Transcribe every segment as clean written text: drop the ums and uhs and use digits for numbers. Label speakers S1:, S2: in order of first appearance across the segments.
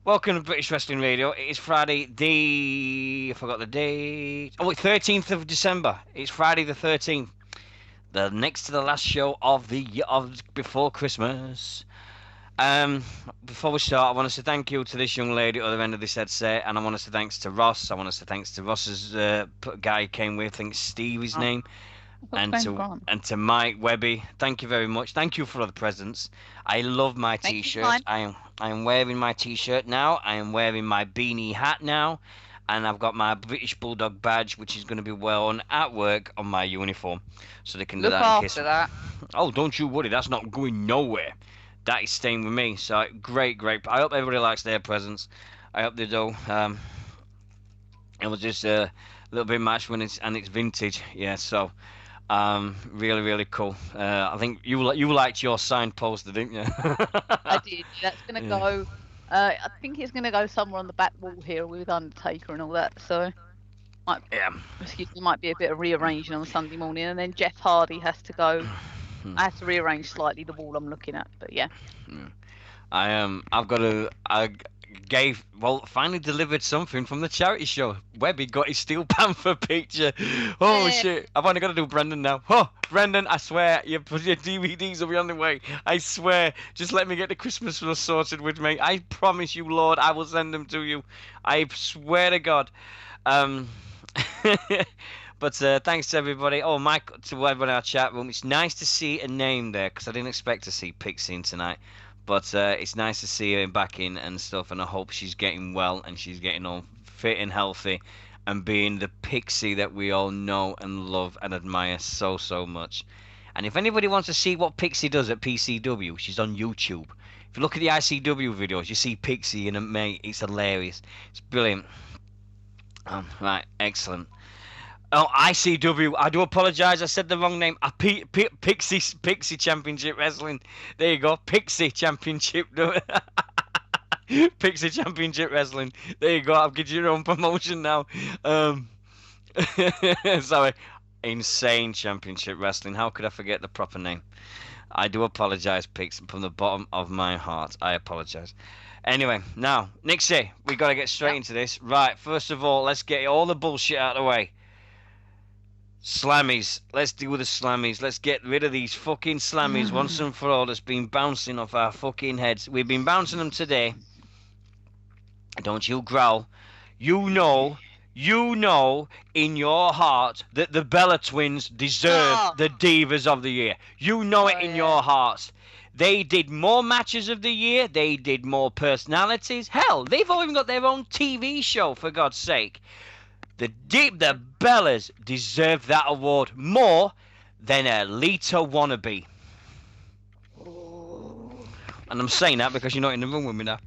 S1: Welcome to British Wrestling Radio. It is Friday, I forgot the date. Oh, wait, 13th of December. It's Friday the 13th. The next to the last show of the of before Christmas. Um, Before we start, I want to say thank you to this young lady at the other end of this headset, and I want to say thanks to Ross. I want to say thanks to Ross's guy he came with, I think Steve his
S2: Oh,
S1: name,
S2: what's
S1: and
S2: going
S1: to
S2: on?
S1: Mike Webby. Thank you very much. Thank you for all the presents. I love my
S2: Thank you,
S1: t-shirt.
S2: mine.
S1: I am wearing my t-shirt now. I am wearing my beanie hat now, and I've got my British Bulldog badge, which is going to be worn at work on my uniform, so they can do
S2: Look
S1: that in case.
S2: after that.
S1: Oh, don't you worry. That's not going nowhere. That is staying with me. So great, great. I hope everybody likes their presents. I hope they do. It was just a little bit match when it's vintage. Yeah. So really, really cool. I think you liked your signed poster, didn't you?
S2: I did. That's gonna
S1: Yeah.
S2: go. I think it's gonna go somewhere on the back wall here with Undertaker and all that. So, might
S1: Yeah.
S2: excuse me, might be a bit of rearranging on Sunday morning, and then Jeff Hardy has to go. I have to rearrange slightly the wall I'm looking at, but yeah.
S1: I've got a. I finally delivered something from the charity show. Webby got his Steel Panther picture. Oh
S2: Yeah.
S1: shit! I've only got to do Brendan now. Oh, Brendan, I swear your DVDs will be on the way. I swear. Just let me get the Christmas stuff sorted with me. I promise you, Lord, I will send them to you. I swear to God. Um. But thanks to everybody. Oh, Mike, to everyone in our chat room. It's nice to see a name there because I didn't expect to see Pixie in tonight. But it's nice to see her back in and stuff, and I hope she's getting well and she's getting all fit and healthy and being the Pixie that we all know and love and admire so, so much. And if anybody wants to see what Pixie does at PCW, she's on YouTube. If you look at the ICW videos, you see Pixie and mate, it's hilarious. It's brilliant. Right, excellent. Oh, ICW. I do apologise. I said the wrong name. Pixie Championship Wrestling. There you go. Pixie Championship. Pixie Championship Wrestling. There you go. I'll give you your own promotion now. Um, Sorry. Insane Championship Wrestling. How could I forget the proper name? I do apologise, Pix, from the bottom of my heart. I apologise. Anyway, now, Nixie, we got to get straight
S2: Yep.
S1: into this. Right, first of all, let's get all the bullshit out of the way. Slammies. Let's deal with the slammies. Let's get rid of these fucking slammies once and for all that's been bouncing off our fucking heads. We've been bouncing them today. Don't you growl. You know in your heart that the Bella Twins deserve
S2: Oh,
S1: the Divas of the Year. You know it
S2: oh
S1: in
S2: yeah.
S1: your hearts. They did more matches of the year. They did more personalities. Hell, they've even got their own TV show, for God's sake. The Bellas deserve that award more than a Lita wannabe.
S2: Oh.
S1: And I'm saying that because you're not in the room with me now.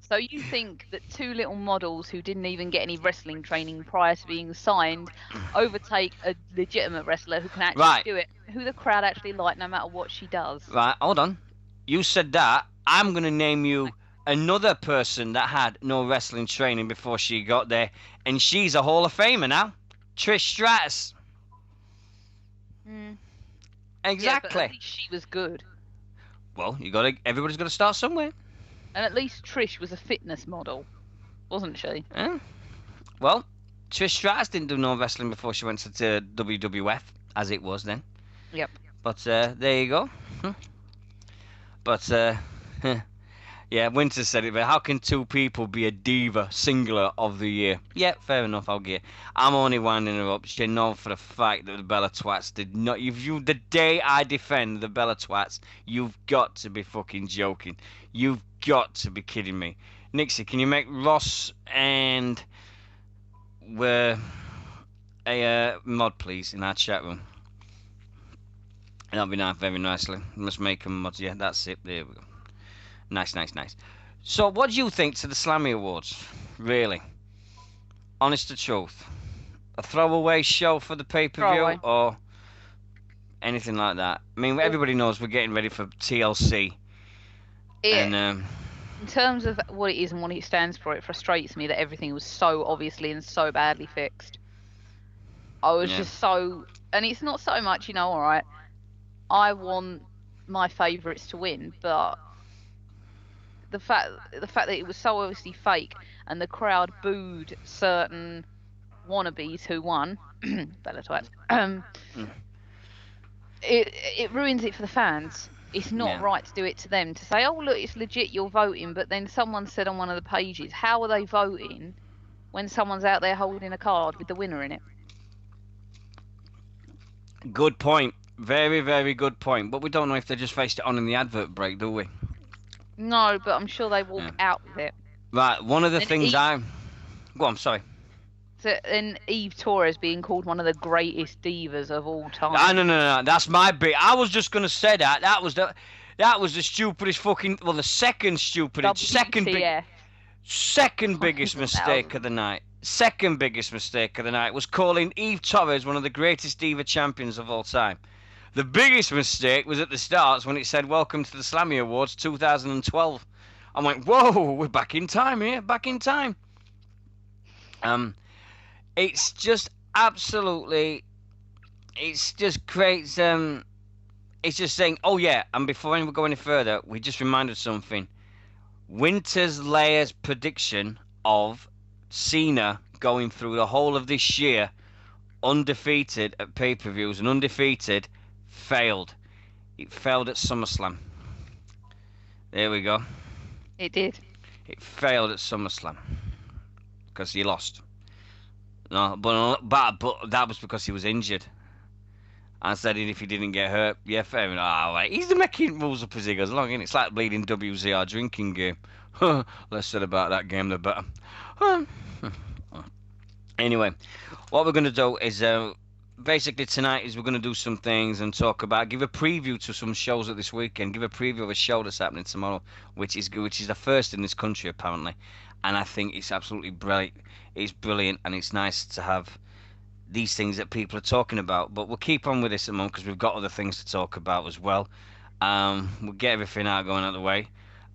S2: So you think that two little models who didn't even get any wrestling training prior to being signed overtake a legitimate wrestler who can actually
S1: Right,
S2: do it, who the crowd actually like no matter what she does?
S1: right, hold on. You said that. I'm going to name you another person that had no wrestling training before she got there, and she's a Hall of Famer now. Trish Stratus.
S2: Mm. Yeah, but at
S1: Exactly.
S2: least she was good.
S1: Well, everybody's got to start somewhere.
S2: And at least Trish was a fitness model, wasn't she?
S1: Eh? Well, Trish Stratus didn't do no wrestling before she went to WWF, as it was then.
S2: Yep.
S1: But there you go. But yeah, Winter said it. But how can two people be a diva singular of the year? Yeah, fair enough. I'll get. I'm only winding her up. She know for the fact that the Bella Twats did not. The day I defend the Bella Twats, you've got to be fucking joking. You've got to be kidding me. Nixie, can you make Ross and a mod, please, in our chat room? That'll be nice, very nicely. Must make them mods. Yeah, that's it. There we go. Nice, nice, nice. So, what do you think to the Slammy Awards? Really? Honest to truth. A throwaway show for the pay-per-view
S2: Throwaway.
S1: or anything like that? I mean, everybody knows we're getting ready for TLC.
S2: It,
S1: And,
S2: in terms of what it is and what it stands for, it frustrates me that everything was so obviously and so badly fixed. I was
S1: Yeah.
S2: just so, and it's not so much, all right, I want my favourites to win, but the fact that it was so obviously fake, and the crowd booed certain wannabes who won, Bella Twats. It ruins it for the fans. It's not right to do it to them. To say, oh look, it's legit, you're voting, but then someone said on one of the pages, how are they voting when someone's out there holding a card with the winner in it?
S1: Good point. Very, very good point. But we don't know if they just faced it on in the advert break, do we?
S2: No, but I'm sure they walk out with it.
S1: Right, one of the things Go on, sorry.
S2: And Eve Torres being called one of the greatest divas of all time.
S1: No. That's my bit. I was just gonna say that. That was the stupidest fucking. Well, the second stupidest, second biggest mistake of the night. Second biggest mistake of the night was calling Eve Torres one of the greatest diva champions of all time. The biggest mistake was at the start when it said "Welcome to the Slammy Awards 2012." I'm like, whoa, we're back in time here, back in time. It's just absolutely, it's just great. It's just saying, oh yeah, and before we go any further, we just reminded something. Winter's Layer's prediction of Cena going through the whole of this year undefeated at pay-per-views and undefeated failed. It failed at SummerSlam. There we go.
S2: It did.
S1: It failed at SummerSlam because he lost. No, but that was because he was injured. I said if he didn't get hurt, yeah, fair enough. Right. He's making rules up as he goes along, isn't it? It's like bleeding WZR drinking game. Less said about that game, the better. Anyway, what we're going to do is basically tonight is we're going to do some things and talk about, give a preview to some shows at this weekend, give a preview of a show that's happening tomorrow, which is the first in this country apparently, and I think it's absolutely brilliant. It's brilliant, and it's nice to have these things that people are talking about. But we'll keep on with this at the moment because we've got other things to talk about as well. We'll get everything out of the way.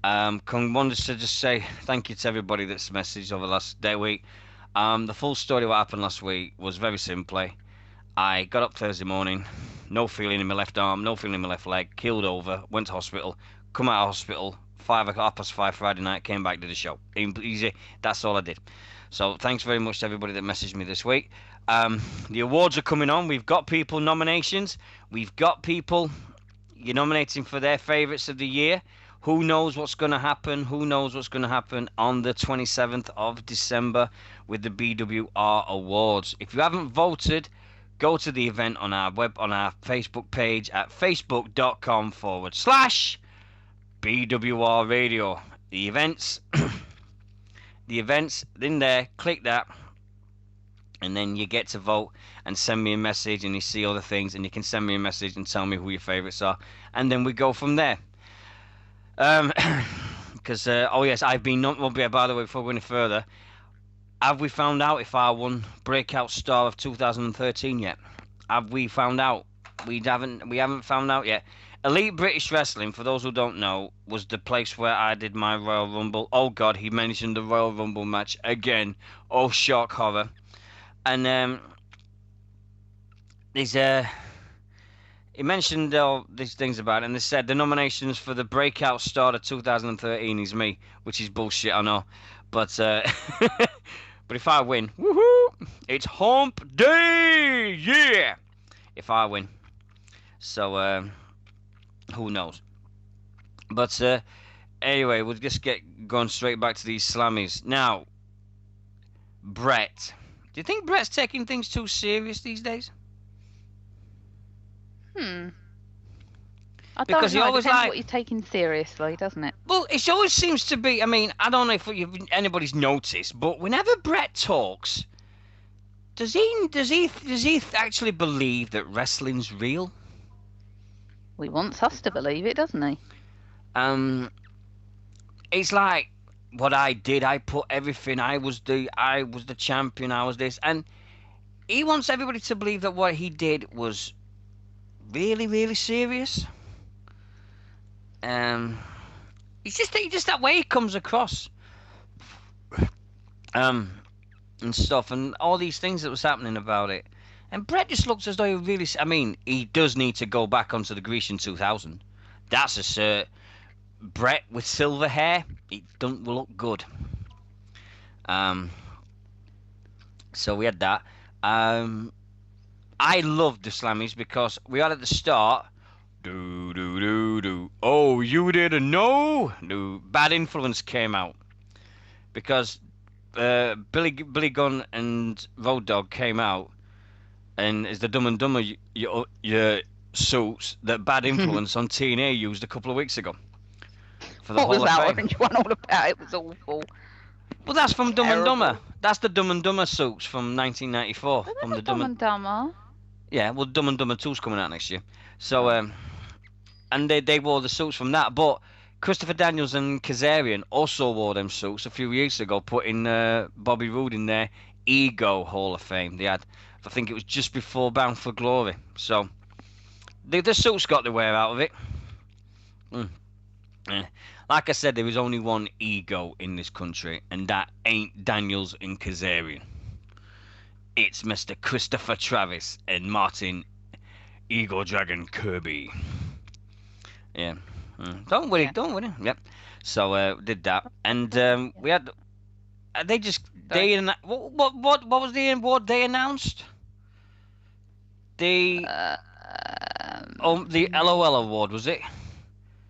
S1: Wanted to just say thank you to everybody that's messaged over the last week. The full story of what happened last week was very simply, I got up Thursday morning, no feeling in my left arm, no feeling in my left leg, keeled over, went to hospital, come out of hospital, 5:05 Friday night, came back to the show. Easy, that's all I did. So thanks very much to everybody that messaged me this week. The awards are coming on. We've got people nominations. We've got people you're nominating for their favourites of the year. Who knows what's going to happen? Who knows what's going to happen on the 27th of December with the BWR Awards? If you haven't voted, go to the event on our Facebook page at facebook.com/BWR Radio. The events, in there. Click that, and then you get to vote and send me a message, and you see all the things, and you can send me a message and tell me who your favourites are, and then we go from there. Because oh yes, I've been by the way, before we go any further, have we found out if I won Breakout Star of 2013 yet? Have we found out? We haven't found out yet. Elite British Wrestling, for those who don't know, was the place where I did my Royal Rumble. Oh God, he mentioned the Royal Rumble match again. Oh, shock horror. And he mentioned all these things about it, and they said the nominations for the Breakout Star of 2013 is me, which is bullshit, I know. But but if I win, woohoo! It's hump day, yeah! If I win. So who knows? But anyway, we'll just get going straight back to these Slammies. Now, Brett. Do you think Brett's taking things too serious these days?
S2: I
S1: Because
S2: don't know.
S1: he always
S2: Depends what you're taking seriously, doesn't it?
S1: Well, it always seems to be. I mean, I don't know if anybody's noticed, but whenever Brett talks, does he actually believe that wrestling's real?
S2: Well, he wants us to believe it, doesn't he?
S1: It's like what I did. I put everything. I was the champion. I was this, and he wants everybody to believe that what he did was really, really serious. It's just that way he comes across. And stuff, and all these things that was happening about it. And Brett just looks as though he really. I mean, he does need to go back onto the Grecian 2000. That's a cert. Brett with silver hair, it don't look good. So we had that. I loved the Slammies because we had at the start. Do do do do. Oh, you didn't know? No, Bad Influence came out because Billy Gunn and Road Dogg came out, and it's the Dumb and Dumber your suits that Bad Influence on TNA used a couple of weeks ago for the
S2: What was
S1: Hall of
S2: that
S1: Fame.
S2: orange one all about? It was awful.
S1: Well, that's from Dumb and
S2: Terrible.
S1: Dumber. That's the Dumb and Dumber suits from 1994.
S2: But
S1: From
S2: they're
S1: the
S2: not Dumb and Dumber.
S1: Yeah, well, Dumb and Dumber 2's coming out next year. So,
S2: Oh.
S1: and they wore the suits from that. But Christopher Daniels and Kazarian also wore them suits a few years ago, putting Bobby Roode in their Ego Hall of Fame. They had, I think it was just before Bound for Glory. So, the suits got the wear out of it. Like I said, there is only one ego in this country, and that ain't Daniels and Kazarian. It's Mr. Christopher Travis and Martin Ego Dragon Kirby. Yeah. Don't worry,
S2: Yeah.
S1: don't worry. Yep. So did that, and we had. They just
S2: Sorry.
S1: what was the award they announced? The the LOL award, was it?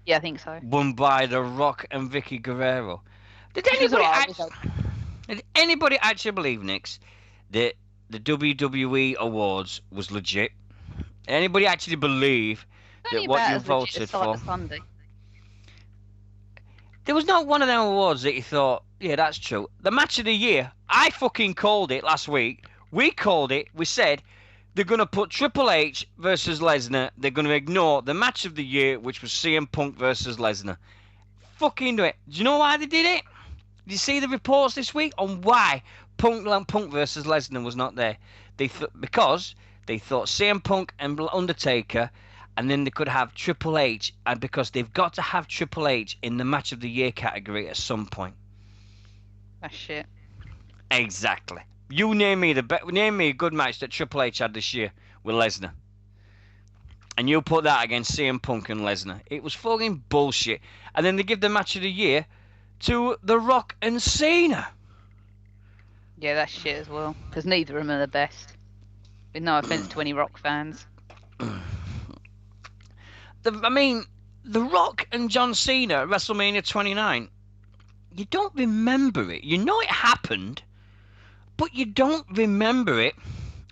S2: Yeah, I think so.
S1: Won by The Rock and Vicky Guerrero. Did
S2: Which was
S1: anybody
S2: alright,
S1: did anybody actually believe, Nix, that the WWE awards was legit? Anybody actually believe that what you voted for?
S2: Sunday.
S1: There was not one of them awards that you thought, yeah, that's true. The match of the year, I fucking called it last week. We called it. We said they're going to put Triple H versus Lesnar. They're going to ignore the match of the year, which was CM Punk versus Lesnar. Fucking do it. Do you know why they did it? Did you see the reports this week on why Punk versus Lesnar was not there? Because they thought CM Punk and Undertaker, and then they could have Triple H, and because they've got to have Triple H in the match of the year category at some point.
S2: That's shit.
S1: Exactly. You name me name me a good match that Triple H had this year with Lesnar, and you put that against CM Punk and Lesnar. It was fucking bullshit. And then they give the match of the year to The Rock and Cena.
S2: Yeah, that's shit as well. Because neither of them are the best. With no offense to any Rock fans.
S1: The Rock and John Cena at WrestleMania 29. You don't remember it. You know it happened, but you don't remember it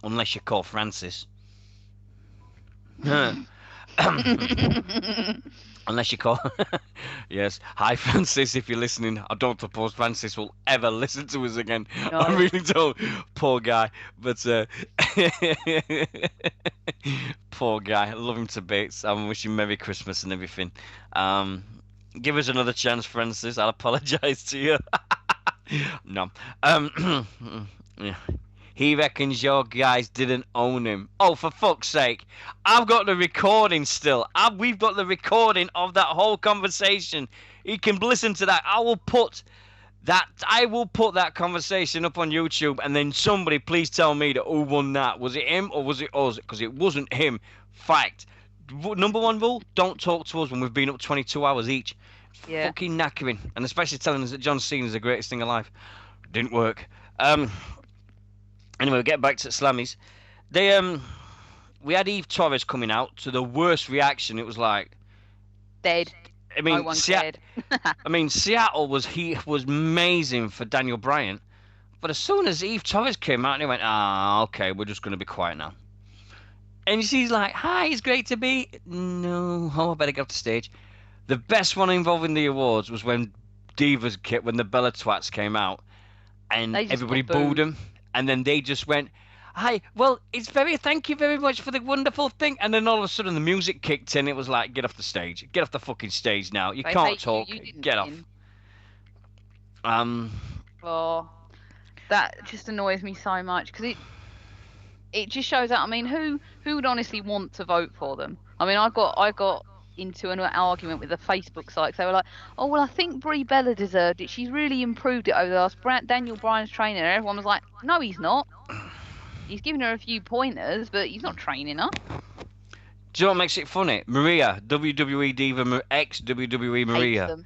S1: unless you call Francis. Unless you call. Yes. Hi, Francis, if you're listening. I don't suppose Francis will ever listen to us again.
S2: No.
S1: I really don't. Poor guy. But, poor guy. I love him to bits. I'm wishing Merry Christmas and everything. Give us another chance, Francis. I'll apologise to you. No. Yeah. He reckons your guys didn't own him. Oh, for fuck's sake. I've got the recording still. We've got the recording of that whole conversation. He can listen to that. I will put that conversation up on YouTube, and then somebody please tell me that who won that. Was it him or was it us? Because it wasn't him. Fact. Number one rule, don't talk to us when we've been up 22 hours each.
S2: Yeah.
S1: Fucking knackering. And especially telling us that John Cena is the greatest thing alive. Didn't work. Anyway, we'll get back to Slammies. We had Eve Torres coming out to the worst reaction. It was like
S2: Dead.
S1: I mean,
S2: No one cared.
S1: Seattle was amazing for Daniel Bryan, but as soon as Eve Torres came out, they went, okay, we're just going to be quiet now. And she's like, hi, it's great to be. No, I better get off the stage. The best one involving the awards was when when the Bella Twats came out, and everybody booed them. And then they just went, hi, well, thank you very much for the wonderful thing. And then all of a sudden the music kicked in. It was like, get off the stage. Get off the fucking stage now. You can't talk. Get off.
S2: Oh, that just annoys me so much because it just shows that. I mean, who would honestly want to vote for them? I mean, I got into an argument with the Facebook site. They were like, oh, well, I think Brie Bella deserved it. She's really improved it over the last. Daniel Bryan's training her. Everyone was like, no, he's not. He's giving her a few pointers, but he's not training her.
S1: Do you know what makes it funny? Maria, WWE Diva, ex-WWE
S2: Hates
S1: Maria.
S2: them.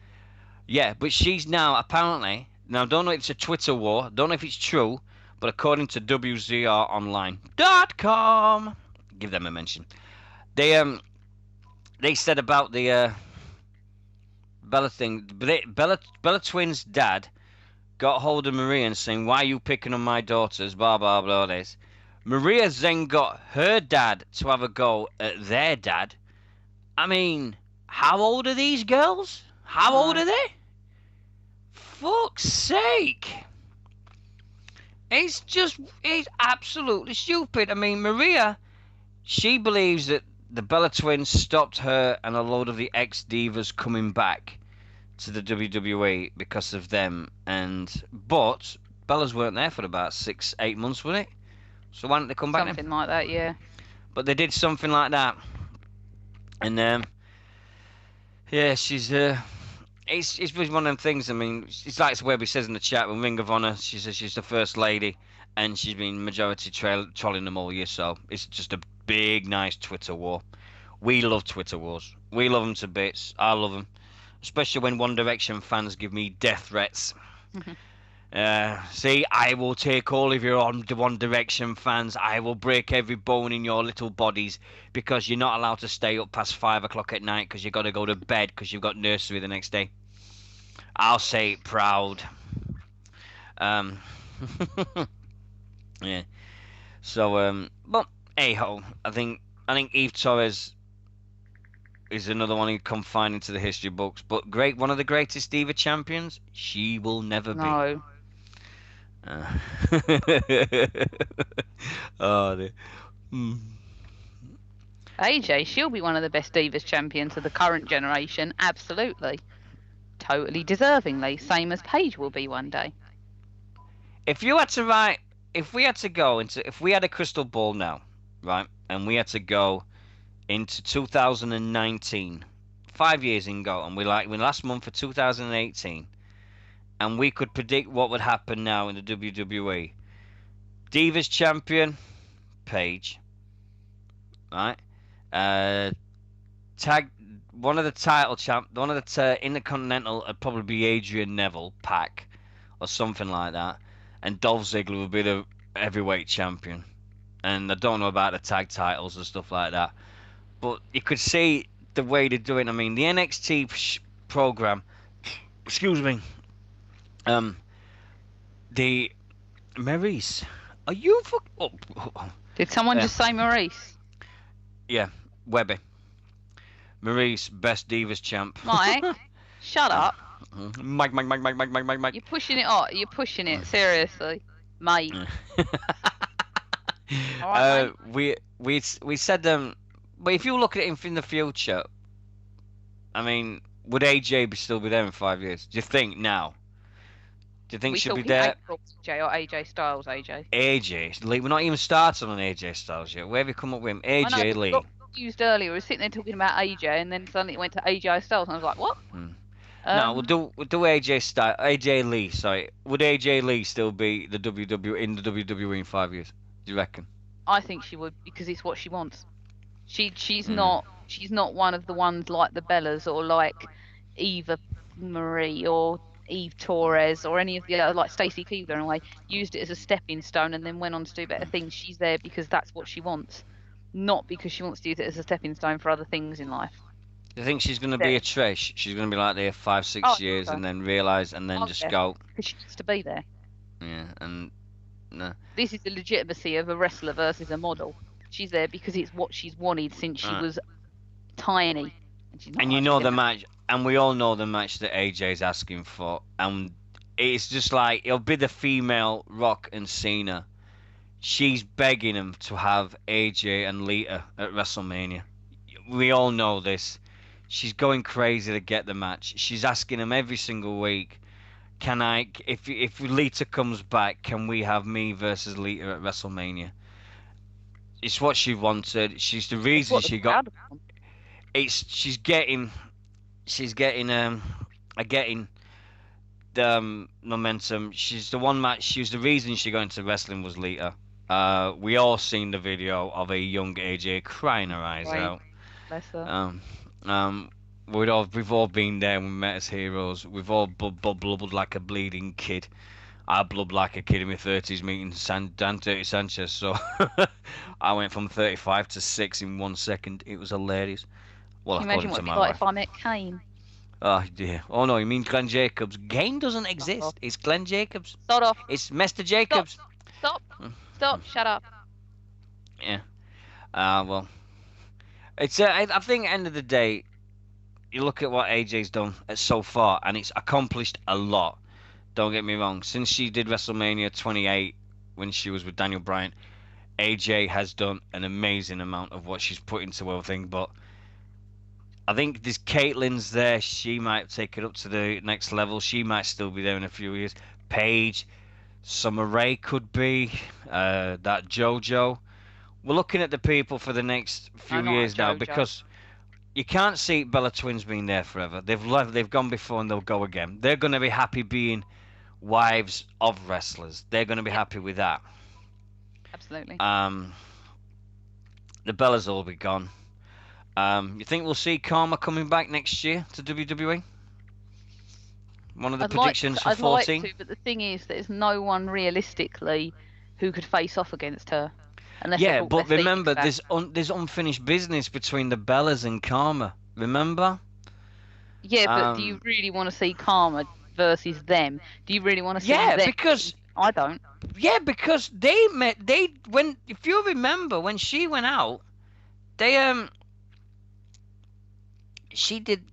S1: Yeah, but she's now apparently, now I don't know if it's a Twitter war, don't know if it's true, but according to WZRonline.com, give them a mention. They said about the Bella thing. Bella Twins' dad got hold of Maria and saying, "Why are you picking on my daughters?" Blah blah blah. This. Maria then got her dad to have a go at their dad. I mean, how old are these girls? How old
S2: No.
S1: are they? Fuck's sake! It's absolutely stupid. I mean, Maria, she believes that the Bella Twins stopped her and a load of the ex divas coming back to the WWE because of them. But Bella's weren't there for about 6, 8 months, were it? So why didn't they come back then?
S2: Something like that, yeah.
S1: But they did something like that, and yeah, she's it's one of them things. I mean, it's like Webby says in the chat with Ring of Honor. She says she's the first lady, and she's been majority trolling them all year. So it's just a big, nice Twitter war. We love Twitter wars. We love them to bits. I love them, especially when One Direction fans give me death threats. See, I will take all of your One Direction fans. I will break every bone in your little bodies because you're not allowed to stay up past 5 o'clock at night because you've got to go to bed because you've got nursery the next day. I'll say it proud. Um, yeah. So, but hey ho, I think Eve Torres is another one who come fine into the history books. But great, one of the greatest diva champions, she will never be.
S2: No.
S1: Uh, oh, dear. Hmm.
S2: AJ, she'll be one of the best Divas champions of the current generation. Absolutely. Totally deservingly. Same as Paige will be one day.
S1: If you had to write, if we had to go into, if we had a crystal ball now, right, and we had to go into 2019, 5 years ago, and we last month for 2018, and we could predict what would happen now in the WWE. Divas champion, Paige, right? Tag one of the title one of the Intercontinental would probably be Adrian Neville, Pac, or something like that, and Dolph Ziggler would be the heavyweight champion. And I don't know about the tag titles and stuff like that, but you could see the way they're doing. I mean, the NXT program. Excuse me. The Maurice, are you
S2: Did someone just say Maurice?
S1: Yeah, Webby. Maurice, best Divas champ.
S2: Mike, shut up.
S1: Mike.
S2: You're pushing it on. You're pushing it, seriously. Mate. Alright, mate.
S1: We said but if you look at it in the future, I mean, would AJ still be there in 5 years? Do you think now? Do you think she'll be there?
S2: AJ or AJ Styles, AJ?
S1: AJ Lee. We're not even started on AJ Styles yet. Where have you come up with him? AJ Lee.
S2: Got confused earlier. We were sitting there talking about AJ, and then suddenly it went to AJ Styles, and I was like, what?
S1: No, we'll do AJ Lee. Sorry, would AJ Lee still be the in the WWE in 5 years? Do you reckon?
S2: I think she would, because it's what she wants. She's not one of the ones like the Bellas or like Eva Marie or Eve Torres or any of the other, like Stacey Keebler in a way, used it as a stepping stone and then went on to do better things. She's there because that's what she wants, not because she wants to use it as a stepping stone for other things in life.
S1: Do you think she's going to be a Trish? She's going to be like there 5-6 years and then realise and then just go.
S2: Because she needs to be there.
S1: Yeah, and no.
S2: This is the legitimacy of a wrestler versus a model. She's there because it's what she's wanted since she was tiny.
S1: And you know the match, and we all know the match that AJ's asking for, and it's just like it'll be the female Rock and Cena. She's begging him to have AJ and Lita at WrestleMania. We all know this. She's going crazy to get the match. She's asking him every single week, "Can I? If Lita comes back, can we have me versus Lita at WrestleMania?" It's what she wanted. She's the reason she got. She's getting the momentum. She's the one match. She was the reason she got into wrestling was Lita. We all seen the video of a young AJ crying her eyes out.
S2: Bless her.
S1: Um, we've all been there. We met as heroes. We've all blubbered like a bleeding kid. I blubbed like a kid in my 30s meeting Dante Sanchez. So I went from 35 to 6 in 1 second. It was hilarious. Well,
S2: Can you imagine
S1: according
S2: what
S1: to
S2: it'd be
S1: my
S2: like
S1: wife.
S2: if I met Kane?
S1: Oh dear. Oh no, you mean Glenn Jacobs? Kane doesn't
S2: Fuck off.
S1: exist. It's Glenn Jacobs.
S2: Start off.
S1: It's Mr.
S2: Stop.
S1: Jacobs.
S2: Stop. Stop. Shut up.
S1: Yeah. Well, it's. I think at the end of the day, you look at what AJ's done so far, and it's accomplished a lot. Don't get me wrong. Since she did WrestleMania 28 when she was with Daniel Bryan, AJ has done an amazing amount of what she's put into her thing. But I think this Caitlyn's there. She might take it up to the next level. She might still be there in a few years. Paige, Summer Rae could be. That JoJo. We're looking at the people for the next
S2: No,
S1: few
S2: not a
S1: years now
S2: JoJo.
S1: because you can't see Bella Twins being there forever. They've left. They've gone before and they'll go again. They're going to be happy being wives of wrestlers. They're going to be
S2: Yep.
S1: happy with that.
S2: Absolutely.
S1: The Bellas will be gone. You think we'll see Karma coming back next year to WWE? One of the predictions for
S2: I'd
S1: 14?
S2: like to, but the thing is, there's no one realistically who could face off against her. Unless they
S1: Yeah,
S2: brought
S1: but
S2: their
S1: remember,
S2: Phoenix back.
S1: there's unfinished business between the Bellas and Karma. Remember?
S2: Yeah, but do you really want to see Karma versus them? Do you really want to see
S1: Yeah,
S2: them?
S1: because
S2: I don't.
S1: yeah, because they met. When if you remember when she went out, they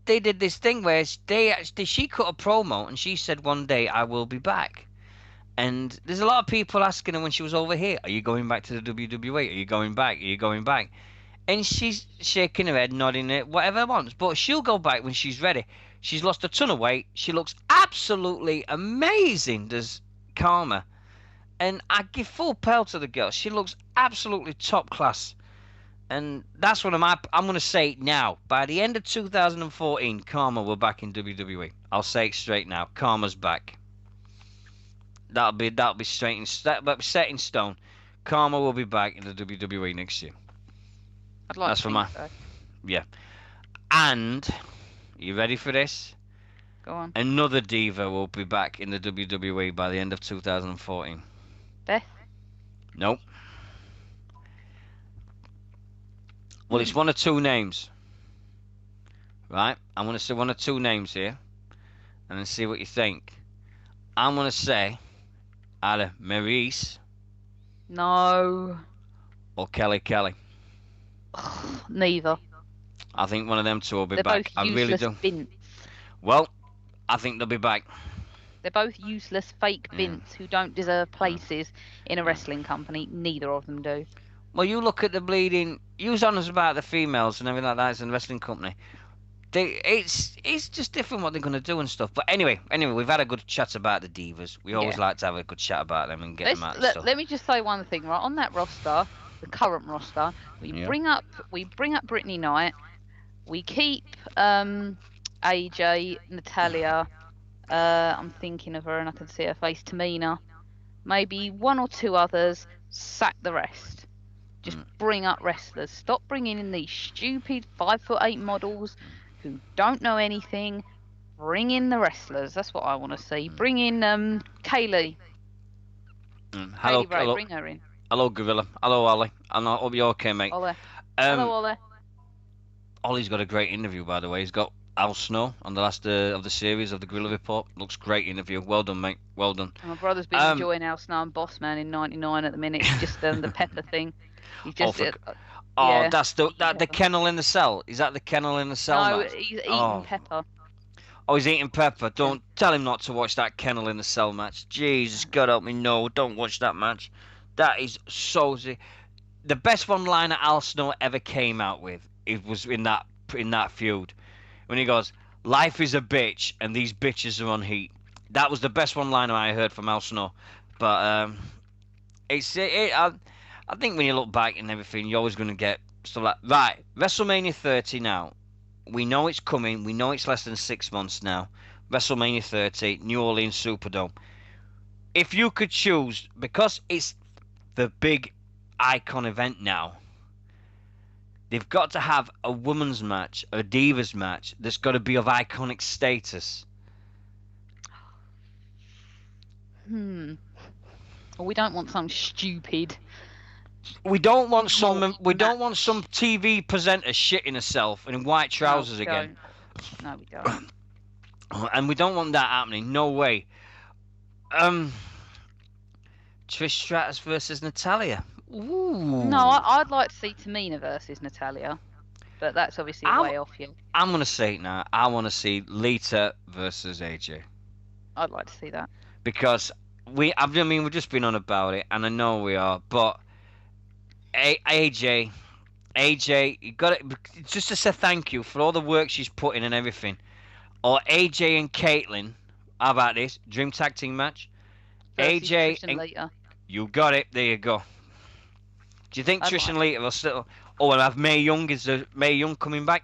S1: they did this thing where she cut a promo and she said one day I will be back. And there's a lot of people asking her when she was over here, are you going back to the WWE? Are you going back? Are you going back? And she's shaking her head, nodding it, whatever wants. But she'll go back when she's ready. She's lost a ton of weight. She looks absolutely amazing, does Karma. And I give full pell to the girl. She looks absolutely top class. And that's what I'm going to say now. By the end of 2014, Karma will back in WWE. I'll say it straight now. Karma's back. That'll be that'll be set in stone. Karma will be back in the WWE next year.
S2: I'd like
S1: That's
S2: to
S1: for
S2: think
S1: my
S2: so.
S1: yeah. And you ready for this?
S2: Go on.
S1: Another diva will be back in the WWE by the end of 2014.
S2: Beth?
S1: Nope. Well, it's one of two names. Right? I'm going to say one of two names here. And then see what you think. I'm going to say either Maurice
S2: No.
S1: or Kelly Kelly.
S2: Neither.
S1: I think one of them two will be
S2: They're
S1: back.
S2: both
S1: I really
S2: useless
S1: do.
S2: bints.
S1: Well, I think they'll be back.
S2: They're both useless fake bints who don't deserve places in a wrestling company. Neither of them do.
S1: Well, you look at the bleeding. You was honest about the females and everything like that in the wrestling company. It's just different what they're gonna do and stuff. But anyway, we've had a good chat about the divas. We always like to have a good chat about them and get them out.
S2: Let me just say one thing, right? On that roster, the current roster, we bring up Brittany Knight. We keep AJ, Natalia. I'm thinking of her and I can see her face. Tamina. Maybe one or two others. Sack the rest. Just bring up wrestlers. Stop bringing in these stupid 5'8" models who don't know anything. Bring in the wrestlers. That's what I want to see. Bring in Kaylee.
S1: Hello,
S2: Kaylee Ray,
S1: hello,
S2: bring her in.
S1: hello, Gorilla. Hello, Ollie. I hope you're okay, mate.
S2: Ollie. Hello, Ollie.
S1: Ollie's got a great interview, by the way. He's got Al Snow on the last of the series of the Gorilla Report. Looks great interview. Well done, mate. Well done.
S2: My brother's been enjoying Al Snow and Boss Man in '99 at the minute. It's just the Pepper thing. He's just.
S1: That's the kennel in the cell. Is that the kennel in the cell?
S2: No,
S1: match?
S2: he's eating Pepper.
S1: Oh, he's eating Pepper. Don't tell him not to watch that kennel in the cell match. Jesus, God help me, no, don't watch that match. That is so. The best one-liner Al Snow ever came out with. It was in that feud when he goes, "Life is a bitch, and these bitches are on heat." That was the best one-liner I heard from Al Snow. But I think when you look back and everything, you're always going to get stuff like right. WrestleMania 30 now. We know it's coming. We know it's less than 6 months now. WrestleMania 30, New Orleans Superdome. If you could choose, because it's the big icon event now, They've got to have a women's match, a divas match that's got to be of iconic status.
S2: Well, we don't want some stupid.
S1: We don't want some TV presenter shitting herself in white trousers again.
S2: No, we don't.
S1: And we don't want that happening. No way. Trish Stratus versus Natalia. Ooh.
S2: No, I'd like to see Tamina versus Natalia, but that's obviously way off you.
S1: I'm gonna say it now. I want to see Lita versus AJ.
S2: I'd like to see that
S1: because we've just been on about it, and I know we are, but AJ, you got it. Just to say thank you for all the work she's put in and everything. Or AJ and Caitlyn. How about this Dream Tag Team match?
S2: versus
S1: AJ
S2: Trish and Lita.
S1: You got it. There you go. Do you think Trish and Lita will still? Oh, and have Mae Young. Is Mae Young coming back?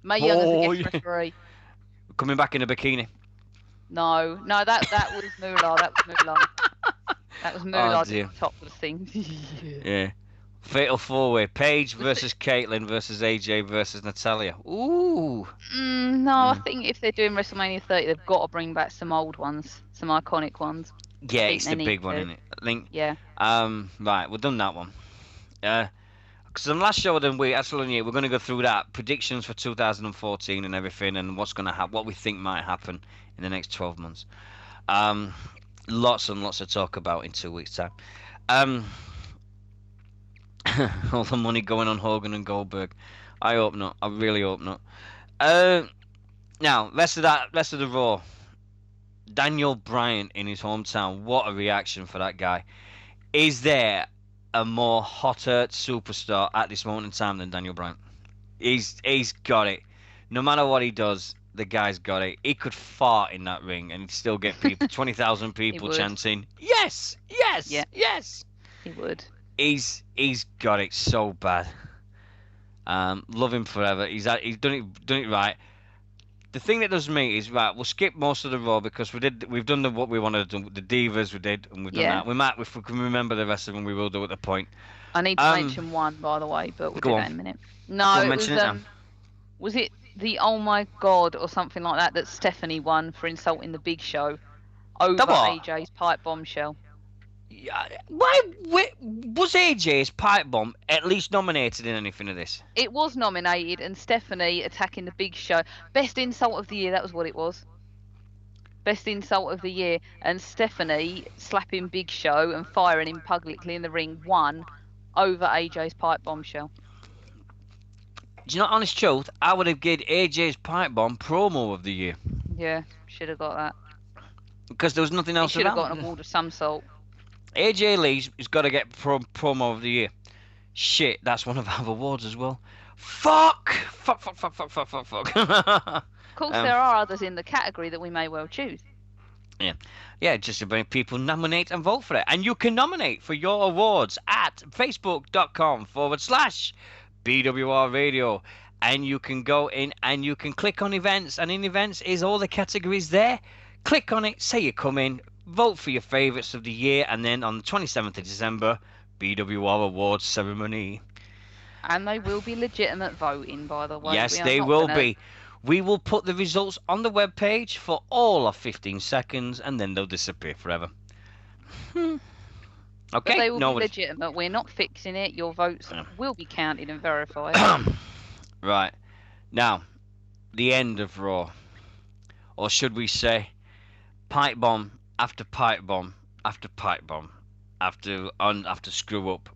S2: Mae Young as a guest referee.
S1: Coming back in a bikini.
S2: No, that was Moolah. That was Moolah. That was Moolah
S1: dear.
S2: at the top of the thing.
S1: Yeah. Fatal 4-way. Paige versus Caitlyn versus AJ versus Natalia. Ooh.
S2: No, I think if they're doing WrestleMania 30, they've got to bring back some old ones, some iconic ones.
S1: Yeah, it's the big one, isn't it? I think.
S2: Yeah.
S1: Right, we've done that one. Because on the last show of the week, absolutely, we're going to go through that predictions for 2014 and everything, and what's going to happen, what we think might happen in the next 12 months. Lots and lots to talk about in 2 weeks' time. All the money going on Hogan and Goldberg. I hope not. I really hope not. Now, rest of the Raw. Daniel Bryan in his hometown. What a reaction for that guy. Is there a more hotter superstar at this moment in time than Daniel Bryan? He's got it. No matter what he does, the guy's got it. He could fart in that ring and still get people, 20,000 people chanting, "Yes, yes, yes."
S2: He would.
S1: He's got it so bad. Love him forever. He's done it right. The thing that does me is right. We'll skip most of the Raw because we've done what we wanted to do. The Divas we did, and we've done that. We might, if we can remember the rest of them, we will do at the point.
S2: I need to mention one, by the way, but we'll do that in a minute. No, was it the Oh My God or something like that Stephanie won for insulting the Big Show over AJ's pipe bombshell?
S1: Why was AJ's pipe bomb at least nominated in anything of this?
S2: It was nominated, and Stephanie attacking the Big Show. Best insult of the year, that was what it was. Best insult of the year, and Stephanie slapping Big Show and firing him publicly in the ring won over AJ's pipe bombshell.
S1: Do you know, honest truth, I would have given AJ's pipe bomb promo of the year.
S2: Yeah, should have got that.
S1: Because there was nothing else around.
S2: Should have got an award of some sort.
S1: AJ Lee's has got to get promo of the year. Shit, that's one of our awards as well. Fuck.
S2: Of course, there are others in the category that we may well choose.
S1: Yeah, just about people nominate and vote for it. And you can nominate for your awards at facebook.com/BWR Radio. And you can go in and you can click on events. And in events is all the categories there. Click on it, say you come in. Vote for your favourites of the year, and then on the 27th of December, BWR Awards ceremony.
S2: And they will be legitimate voting, by the way.
S1: Yes, they will be. We will put the results on the webpage for all of 15 seconds, and then they'll disappear forever. Okay?
S2: But they will be legitimate. We're not fixing it. Your votes will be counted and verified.
S1: Right. Now, the end of Raw. Or should we say, pipe bomb after pipe bomb after pipe bomb after screw up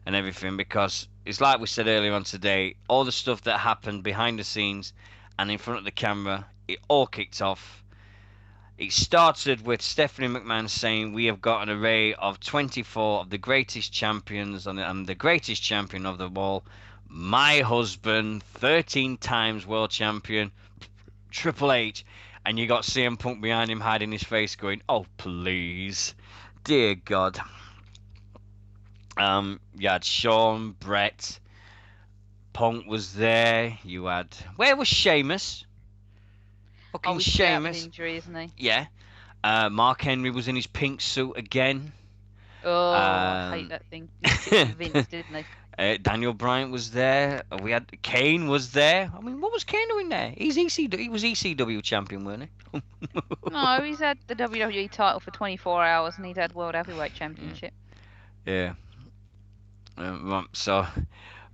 S1: and everything, because it's like we said earlier on today, all the stuff that happened behind the scenes and in front of the camera, it all kicked off. It started with Stephanie McMahon saying we have got an array of 24 of the greatest champions, and the greatest champion of them all, my husband, 13 times world champion, Triple H. And you got CM Punk behind him hiding his face going, "Oh, please. Dear God." You had Shawn, Brett, Punk was there. You had... Where was Sheamus? Fucking Sheamus.
S2: Injury, isn't he?
S1: Yeah. Mark Henry was in his pink suit again.
S2: Oh, I hate that thing. He Vince, didn't he?
S1: Daniel Bryant was there. We had Kane was there. I mean, what was Kane doing there? He was ECW champion, weren't he?
S2: No, he's had the WWE title for 24 hours and he's had World Heavyweight Championship.
S1: Yeah. So,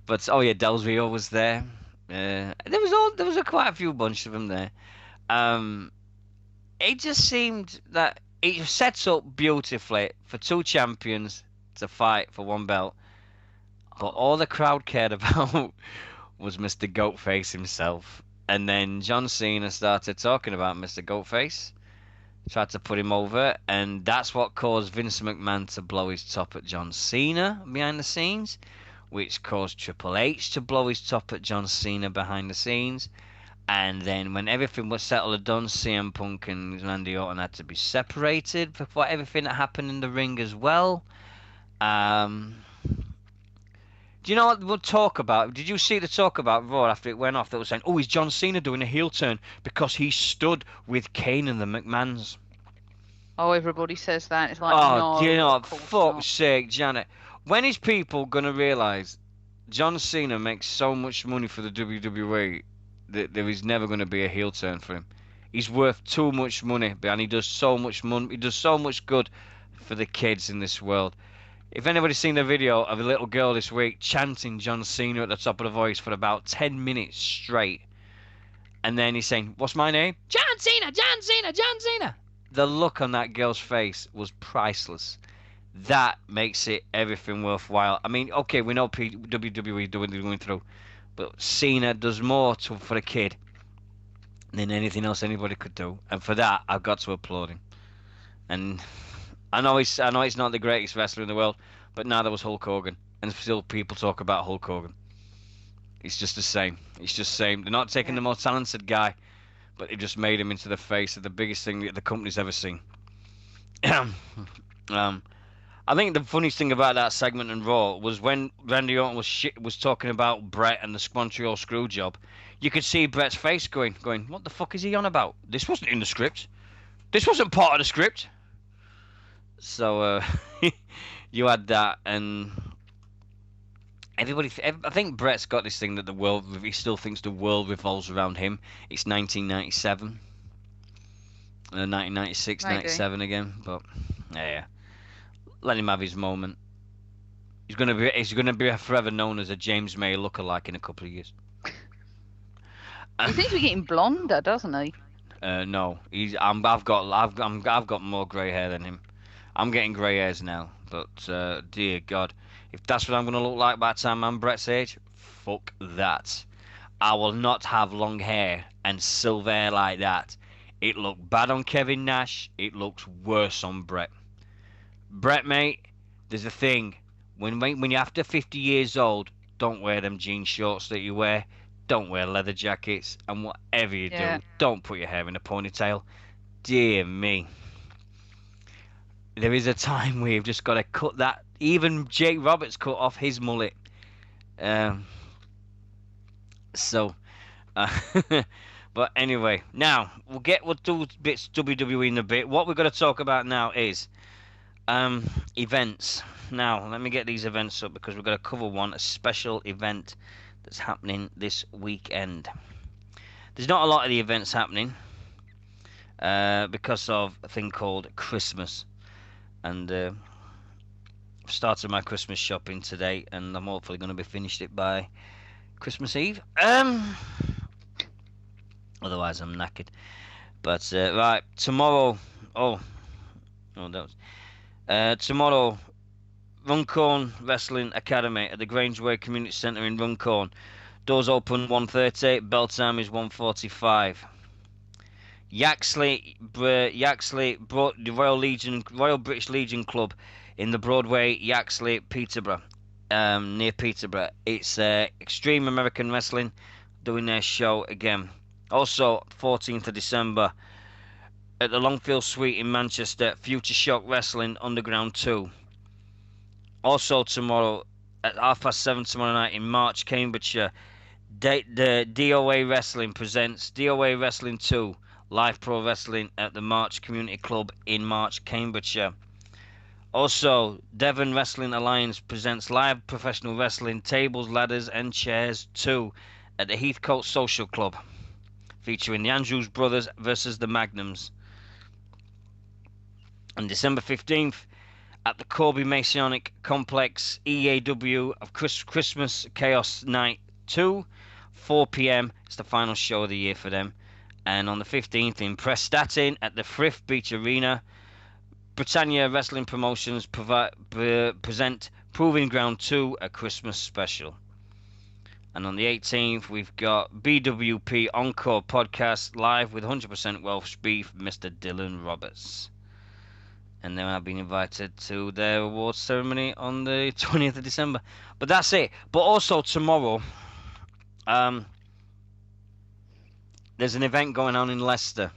S1: but oh yeah, Del Rio was there. There was quite a few bunch of them there. Um, it just seemed that it sets up beautifully for two champions to fight for one belt. But all the crowd cared about was Mr. Goatface himself. And then John Cena started talking about Mr. Goatface, tried to put him over, and that's what caused Vince McMahon to blow his top at John Cena behind the scenes, which caused Triple H to blow his top at John Cena behind the scenes. And then when everything was settled and done, CM Punk and Randy Orton had to be separated for everything that happened in the ring as well. Do you know what we'll talk about? Did you see the talk about Raw after it went off that was saying, oh, is John Cena doing a heel turn because he stood with Kane and the McMahons?
S2: Oh, everybody says that. It's like,
S1: Oh,
S2: no,
S1: do you know what?
S2: of course
S1: Fuck's
S2: not.
S1: sake, Janet. When is people going to realise John Cena makes so much money for the WWE that there is never going to be a heel turn for him? He's worth too much money, and he does so much money. He does so much good for the kids in this world. If anybody's seen the video of a little girl this week chanting John Cena at the top of the voice for about 10 minutes straight, and then he's saying, what's my name? John Cena, John Cena, John Cena. The look on that girl's face was priceless. That makes it everything worthwhile. I mean, okay, we know WWE going through, but Cena does more for a kid than anything else anybody could do, and for that, I've got to applaud him. And I know he's not the greatest wrestler in the world, but neither was Hulk Hogan, and still people talk about Hulk Hogan. It's just the same. It's just the same. They're not taking the most talented guy, but it just made him into the face of the biggest thing that the company's ever seen. I think the funniest thing about that segment in Raw was when Randy Orton was talking about Brett and the Montreal screw job. You could see Brett's face going, what the fuck is he on about? This wasn't in the script. This wasn't part of the script. So you had that, and everybody. I think Brett's got this thing that the world. He still thinks the world revolves around him. It's 1997, 1996,
S2: Maybe.
S1: 97 again. But yeah, let him have his moment. He's gonna be forever known as a James May lookalike in a couple of years.
S2: He seems to be getting blonder, doesn't he?
S1: No, I've got more grey hair than him. I'm getting grey hairs now, but dear God, if that's what I'm going to look like by the time I'm Brett's age, fuck that. I will not have long hair and silver hair like that. It looked bad on Kevin Nash. It looks worse on Brett. Brett, mate, there's a thing. When you're after 50 years old, don't wear them jean shorts that you wear. Don't wear leather jackets. And whatever you do, don't put your hair in a ponytail. Dear me. There is a time where you've just got to cut that. Even Jake Roberts cut off his mullet. But anyway, now we'll do bits WWE in a bit. What we're going to talk about now is events. Now let me get these events up because we're going to cover a special event that's happening this weekend. There's not a lot of the events happening because of a thing called Christmas. And I've started my Christmas shopping today, and I'm hopefully going to be finished it by Christmas Eve. Otherwise, I'm knackered. But right, tomorrow. Tomorrow, Runcorn Wrestling Academy at the Grangeway Community Centre in Runcorn. Doors open 1:30. Bell time is 1:45. Yaxley, the Royal British Legion Club in the Broadway, Yaxley, Peterborough, near Peterborough. It's Extreme American Wrestling doing their show again. Also, 14th of December at the Longfield Suite in Manchester, Future Shock Wrestling Underground 2. Also tomorrow at 7:30 tomorrow night in March, Cambridgeshire, the DOA Wrestling presents DOA Wrestling 2. Live Pro Wrestling at the March Community Club in March, Cambridgeshire. Also, Devon Wrestling Alliance presents live professional wrestling tables, ladders, and chairs 2 at the Heathcote Social Club, featuring the Andrews Brothers versus the Magnums. On December 15th, at the Corby Masonic Complex, EAW of Christmas Chaos Night 2, 4 p.m. It's the final show of the year for them. And on the 15th in Prestatyn at the Frith Beach Arena, Britannia Wrestling Promotions present Proving Ground 2, a Christmas special. And on the 18th, we've got BWP Encore Podcast live with 100% Welsh Beef, Mr. Dylan Roberts. And then I've been invited to their awards ceremony on the 20th of December. But that's it. But also tomorrow, there's an event going on in Leicester.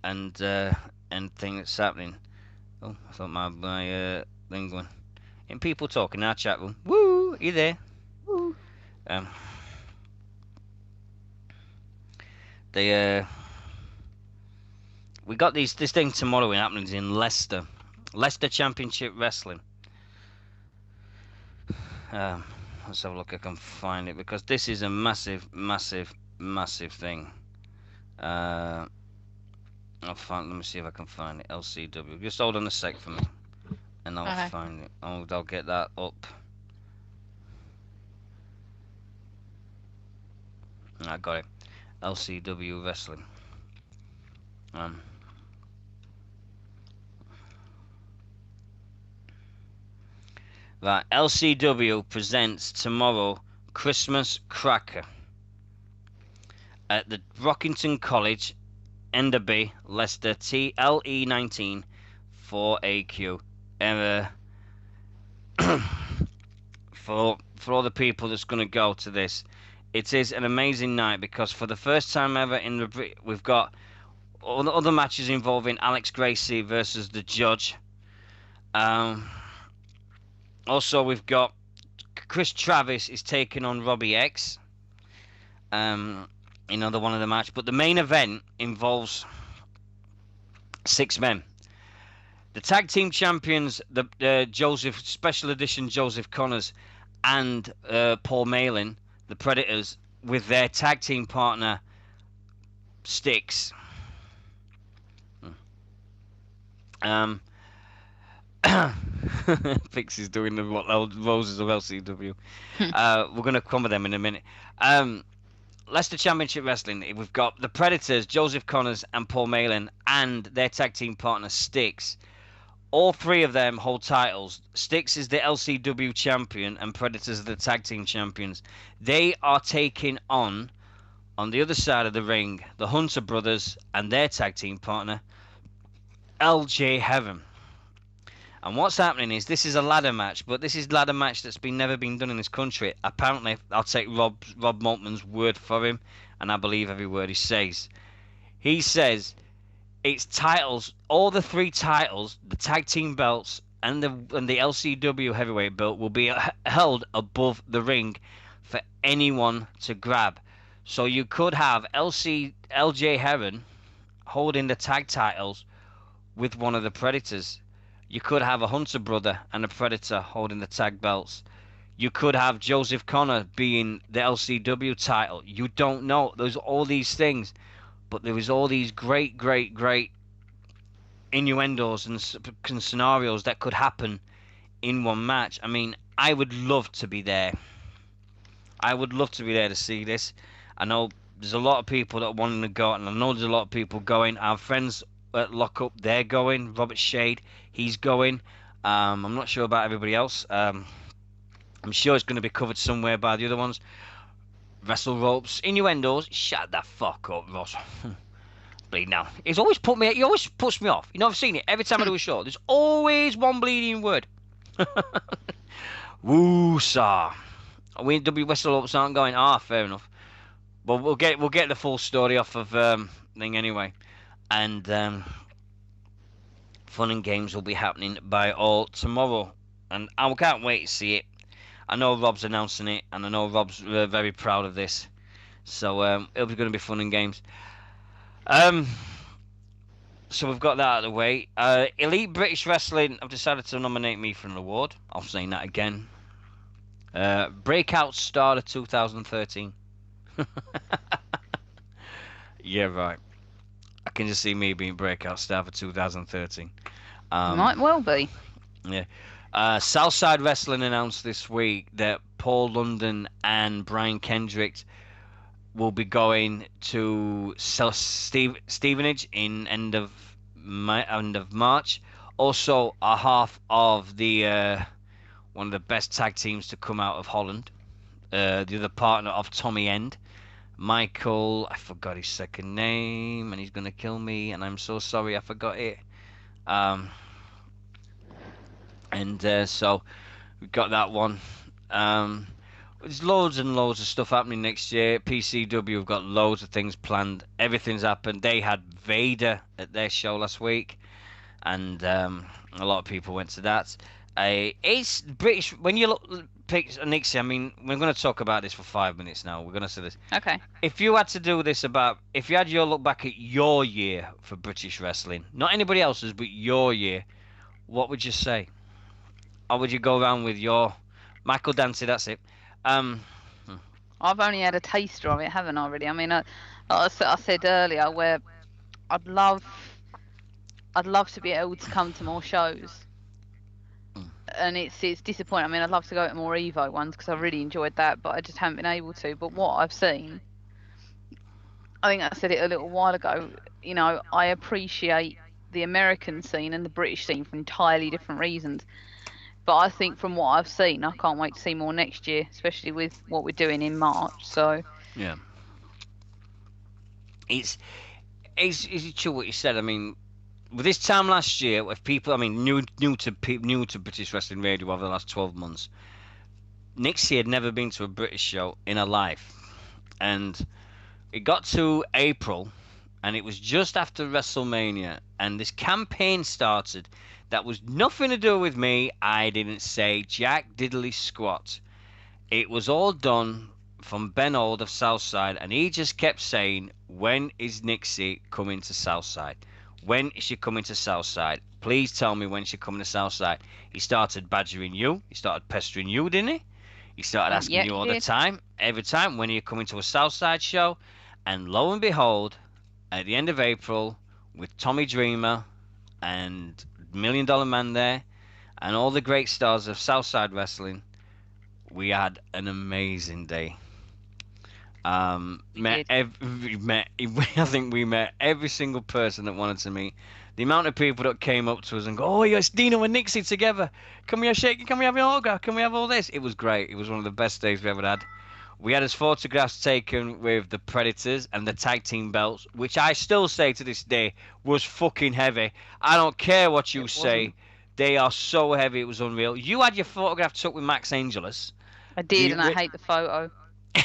S1: And thing that's happening. Oh, I thought my thing going. And people talking in our chat room. Woo! Are you there?
S2: Woo.
S1: We got this thing tomorrow happening in Leicester. Leicester Championship Wrestling. Let's have a look if I can find it, because this is a massive, massive, massive thing. Let me see if I can find it. LCW. Just hold on a sec for me, and I'll find it. I'll get that up. I got it. LCW Wrestling. Right, LCW presents tomorrow Christmas Cracker at the Rockington College, Enderby, Leicester, TLE19 4AQ. For all the people that's going to go to this, it is an amazing night, because for the first time ever we've got all the other matches involving Alex Gracie versus the Judge. Also, we've got Chris Travis is taking on Robbie X. Another one of the match. But the main event involves 6 men. The tag team champions, the Joseph Special Edition Joseph Connors and Paul Malin, the Predators, with their tag team partner Styx. Fix is doing the roses of LCW. We're going to come with them in a minute. Leicester Championship Wrestling, we've got the Predators, Joseph Connors and Paul Malin, and their tag team partner Styx. All 3 of them hold titles. Styx is the LCW champion and Predators are the tag team champions. They are taking on the other side of the ring, the Hunter Brothers and their tag team partner, LJ Heaven. And what's happening is, this is a ladder match, but this is a ladder match that's never been done in this country. Apparently, I'll take Rob Maltman's word for him, and I believe every word he says. He says it's titles, all the 3 titles, the tag team belts and the LCW heavyweight belt will be held above the ring for anyone to grab. So you could have LJ Heron holding the tag titles with one of the Predators. You could have a Hunter brother and a Predator holding the tag belts. You could have Joseph Connor being the LCW title. You don't know. There's all these things. But there is all these great, great, great innuendos and scenarios that could happen in one match. I mean, I would love to be there. I would love to be there to see this. I know there's a lot of people that want to go, and I know there's a lot of people going. Our friends at Lockup, they're going. Robert Shade, he's going. I'm not sure about everybody else. I'm sure it's going to be covered somewhere by the other ones. Wrestle ropes, innuendos. Shut the fuck up, Ross. Bleed now. He always puts me off. You know, I've seen it every time I do a show. There's always one bleeding word. Woo-saw. We W Wrestle ropes aren't going. Fair enough. But we'll get the full story off of thing anyway. And fun and games will be happening by all tomorrow, and I can't wait to see it. I know Rob's announcing it, and I know Rob's very proud of this. So it'll be going to be fun and games. So we've got that out of the way. Elite British Wrestling have decided to nominate me for an award. I'm saying that again. Breakout Star of 2013. Yeah, right. I can just see me being Breakout Star for 2013.
S2: Might well be.
S1: Yeah. Southside Wrestling announced this week that Paul London and Brian Kendrick will be going to Stevenage in end of March. Also, a half of the one of the best tag teams to come out of Holland. The other partner of Tommy End, Michael. I forgot his second name, and he's gonna kill me. And I'm so sorry, I forgot it. Um, so we got that one. Um, there's loads and loads of stuff happening next year. PCW have got loads of things planned. Everything's happened. They had Vader at their show last week, and a lot of people went to that. It's British. When you pick Nixie, I mean, we're going to talk about this for 5 minutes now. We're going to say this.
S2: Okay.
S1: If you had to do this if you had your look back at your year for British wrestling, not anybody else's, but your year, what would you say? Or would you go around with your Michael Dancy? That's it.
S2: I've only had a taster of it, haven't I? Really. I mean, I said earlier where I'd love to be able to come to more shows. And it's disappointing. I mean, I'd love to go to more Evo ones because I really enjoyed that, but I just haven't been able to. But what I've seen, I think I said it a little while ago, you know, I appreciate the American scene and the British scene for entirely different reasons. But I think from what I've seen, I can't wait to see more next year, especially with what we're doing in March. So
S1: yeah, it's true what you said. I mean, with this time last year, if people, I mean, new to British Wrestling Radio over the last 12 months, Nixie had never been to a British show in her life, and it got to April, and it was just after WrestleMania, and this campaign started that was nothing to do with me. I didn't say jack diddly squat. It was all done from Ben Old of Southside, and he just kept saying, when is Nixie coming to Southside? When is she coming to Southside? Please tell me when she's coming to Southside. He started badgering you. He started pestering you, didn't he? He started asking you all the time, every time, when are you coming to a Southside show? And lo and behold, at the end of April, with Tommy Dreamer and Million Dollar Man there, and all the great stars of Southside Wrestling, we had an amazing day. I think we met every single person that wanted to meet. The amount of people that came up to us and go, "Oh, yes, Deano and Nixy together. Can we have shaking? Can we have an autograph? Can we have all this?" It was great. It was one of the best days we ever had. We had his photographs taken with the Predators and the tag team belts, which I still say to this day was fucking heavy. I don't care what you say. They are so heavy. It was unreal. You had your photograph took with Max Angelus.
S2: I did, and I hate the photo. I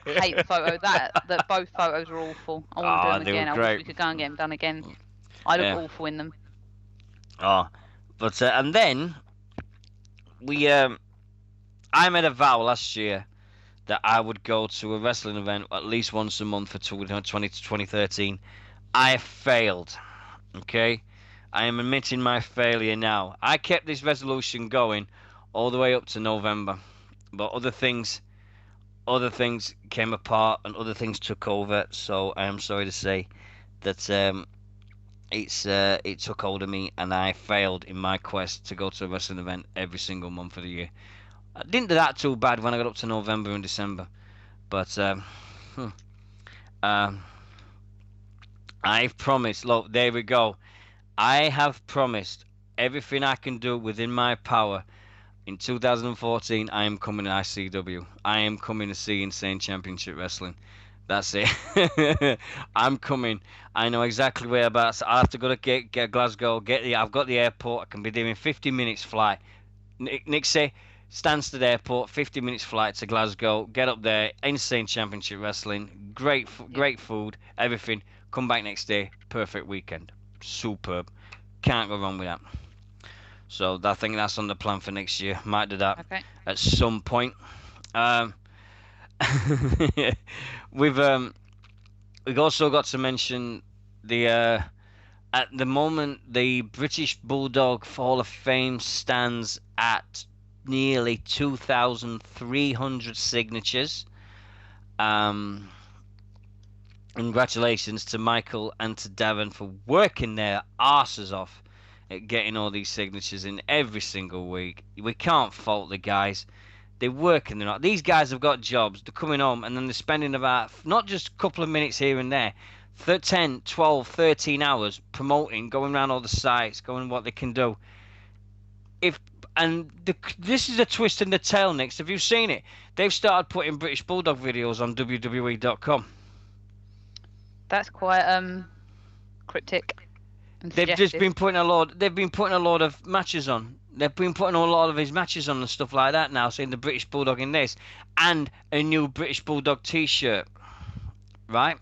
S2: hate the photo. That both photos were awful. I want to do them again. I wish we could go and get them done again. I look awful in them.
S1: Oh, but and then I made a vow last year that I would go to a wrestling event at least once a month for 2013. I failed. Okay, I am admitting my failure now. I kept this resolution going all the way up to November, but other things came apart and other things took over. So I am sorry to say that it took hold of me, and I failed in my quest to go to a wrestling event every single month of the year. I didn't do that too bad when I got up to November and December, but I've promised. Look, there we go. I have promised everything I can do within my power. In 2014, I am coming to ICW. I am coming to see Insane Championship Wrestling. That's it. I'm coming. I know exactly whereabouts. I have to go to get Glasgow. I've got the airport. I can be there in 50 minutes flight. Nixie, Stansted Airport, 50 minutes flight to Glasgow. Get up there. Insane Championship Wrestling. Great food. Everything. Come back next day. Perfect weekend. Superb. Can't go wrong with that. So I think that's on the plan for next year. Might do that at some point. We've also got to mention the At the moment, the British Bulldog Hall of Fame stands at nearly 2,300 signatures. Congratulations to Michael and to Darren for working their arses off at getting all these signatures in every single week. We can't fault the guys. They're working. They're not. These guys have got jobs. They're coming home and then they're spending about not just a couple of minutes here and there, 10, 12, 13 hours promoting, going around all the sites, going what they can do. This is a twist in the tail, Nix. Have you seen it? They've started putting British Bulldog videos on WWE.com.
S2: That's quite cryptic.
S1: They've just been putting a lot. They've been putting a lot of matches on. They've been putting a lot of his matches on and stuff like that now. Saying the British Bulldog in this and a new British Bulldog T-shirt, right?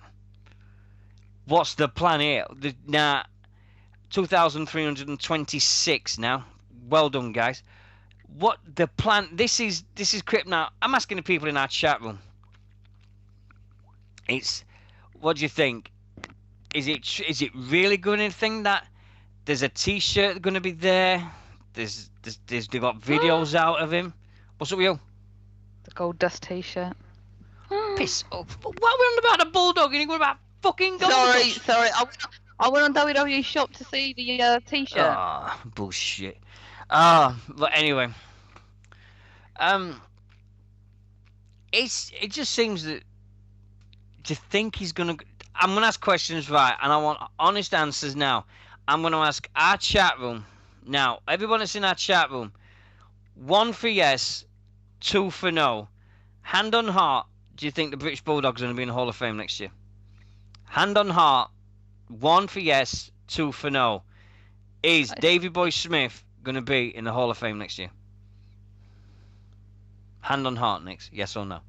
S1: What's the plan here? Now, 2,326 now. Well done, guys. What the plan? This is crypt now. I'm asking the people in our chat room. What do you think? Is it really going to think that there's a T-shirt going to be there? They got videos out of him. What's up with you?
S2: The Gold Dust T-shirt.
S1: Piss off! What are we on about a bulldog and you going about fucking gold?
S2: Sorry. I went on WWE shop to see the T-shirt.
S1: Ah, bullshit. But anyway, it just seems that to think he's gonna. I'm gonna ask questions, right, and I want honest answers now. I'm gonna ask our chat room now. Everyone that's in our chat room, 1 for yes, 2 for no. Hand on heart, do you think the British Bulldog's gonna be in the Hall of Fame next year? Hand on heart, 1 for yes, 2 for no. Is Davey Boy Smith gonna be in the Hall of Fame next year? Hand on heart, Nix. Yes or no?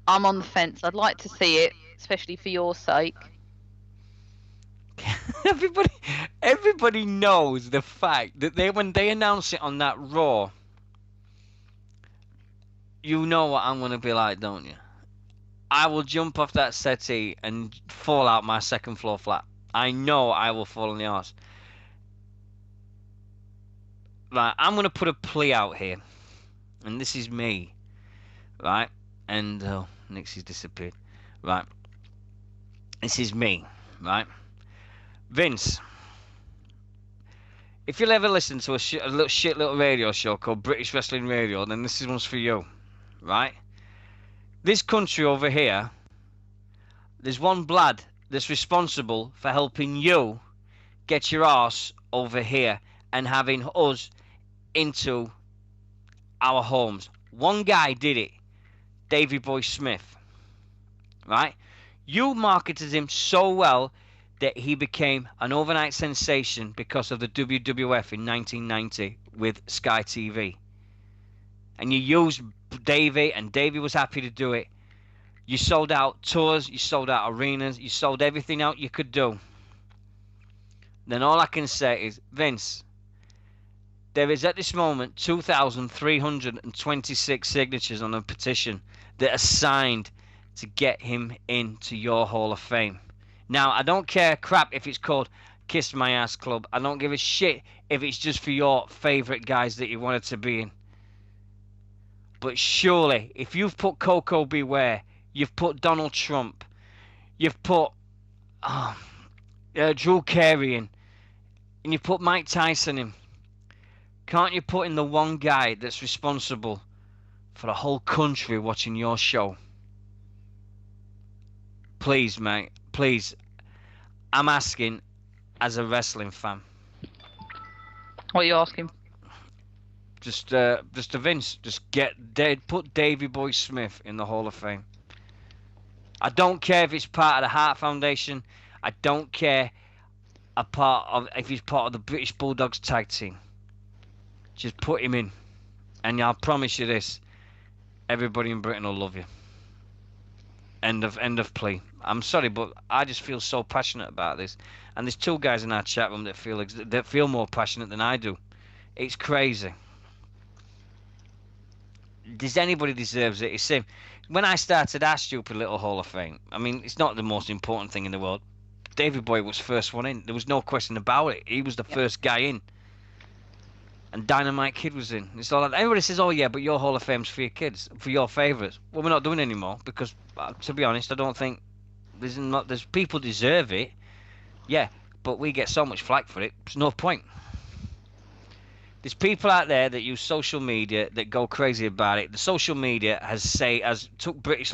S2: I'm on the fence. I'd like to see it, especially for your sake.
S1: Everybody knows the fact that when they announce it on that Raw, you know what I'm gonna be like, don't you? I will jump off that settee and fall out my second floor flat. I know I will fall on the arse. Right, I'm gonna put a plea out here, and this is me, right? And Nixie's disappeared. Right, this is me, right? Vince, if you'll ever listen to a shit little radio show called British Wrestling Radio, then this one's for you, right? This country over here, there's one lad that's responsible for helping you get your arse over here and having us into our homes. One guy did it, Davey Boy Smith, right? You marketed him so well that he became an overnight sensation because of the WWF in 1990 with Sky TV. And you used Davey, and Davey was happy to do it. You sold out tours, you sold out arenas, you sold everything out you could do. Then all I can say is, Vince, there is at this moment 2,326 signatures on a petition that are signed to get him into your Hall of Fame. Now, I don't care crap if it's called Kiss My Ass Club. I don't give a shit if it's just for your favourite guys that you wanted to be in. But surely, if you've put Coco Beware, you've put Donald Trump, you've put Drew Carey in, and you put Mike Tyson in, can't you put in the one guy that's responsible for the whole country watching your show? Please, mate. Please. I'm asking as a wrestling fan.
S2: What are you asking?
S1: Just a Vince. Just put Davey Boy Smith in the Hall of Fame. I don't care if it's part of the Hart Foundation. I don't care if he's part of the British Bulldogs tag team. Just put him in. And I'll promise you this. Everybody in Britain will love you. End of plea. I'm sorry, but I just feel so passionate about this. And there's two guys in our chat room that feel more passionate than I do. It's crazy. Does anybody deserves it? It's when I started our stupid little Hall of Fame. I mean, it's not the most important thing in the world. Davey Boy was first one in. There was no question about it. He was the first guy in. And Dynamite Kid was in. It's all like, everybody says, "Oh yeah, but your Hall of Fame's for your kids, for your favourites." Well, we're not doing it anymore because, to be honest, I don't think there's people deserve it. Yeah, but we get so much flack for it. There's no point. There's people out there that use social media that go crazy about it. The social media has took British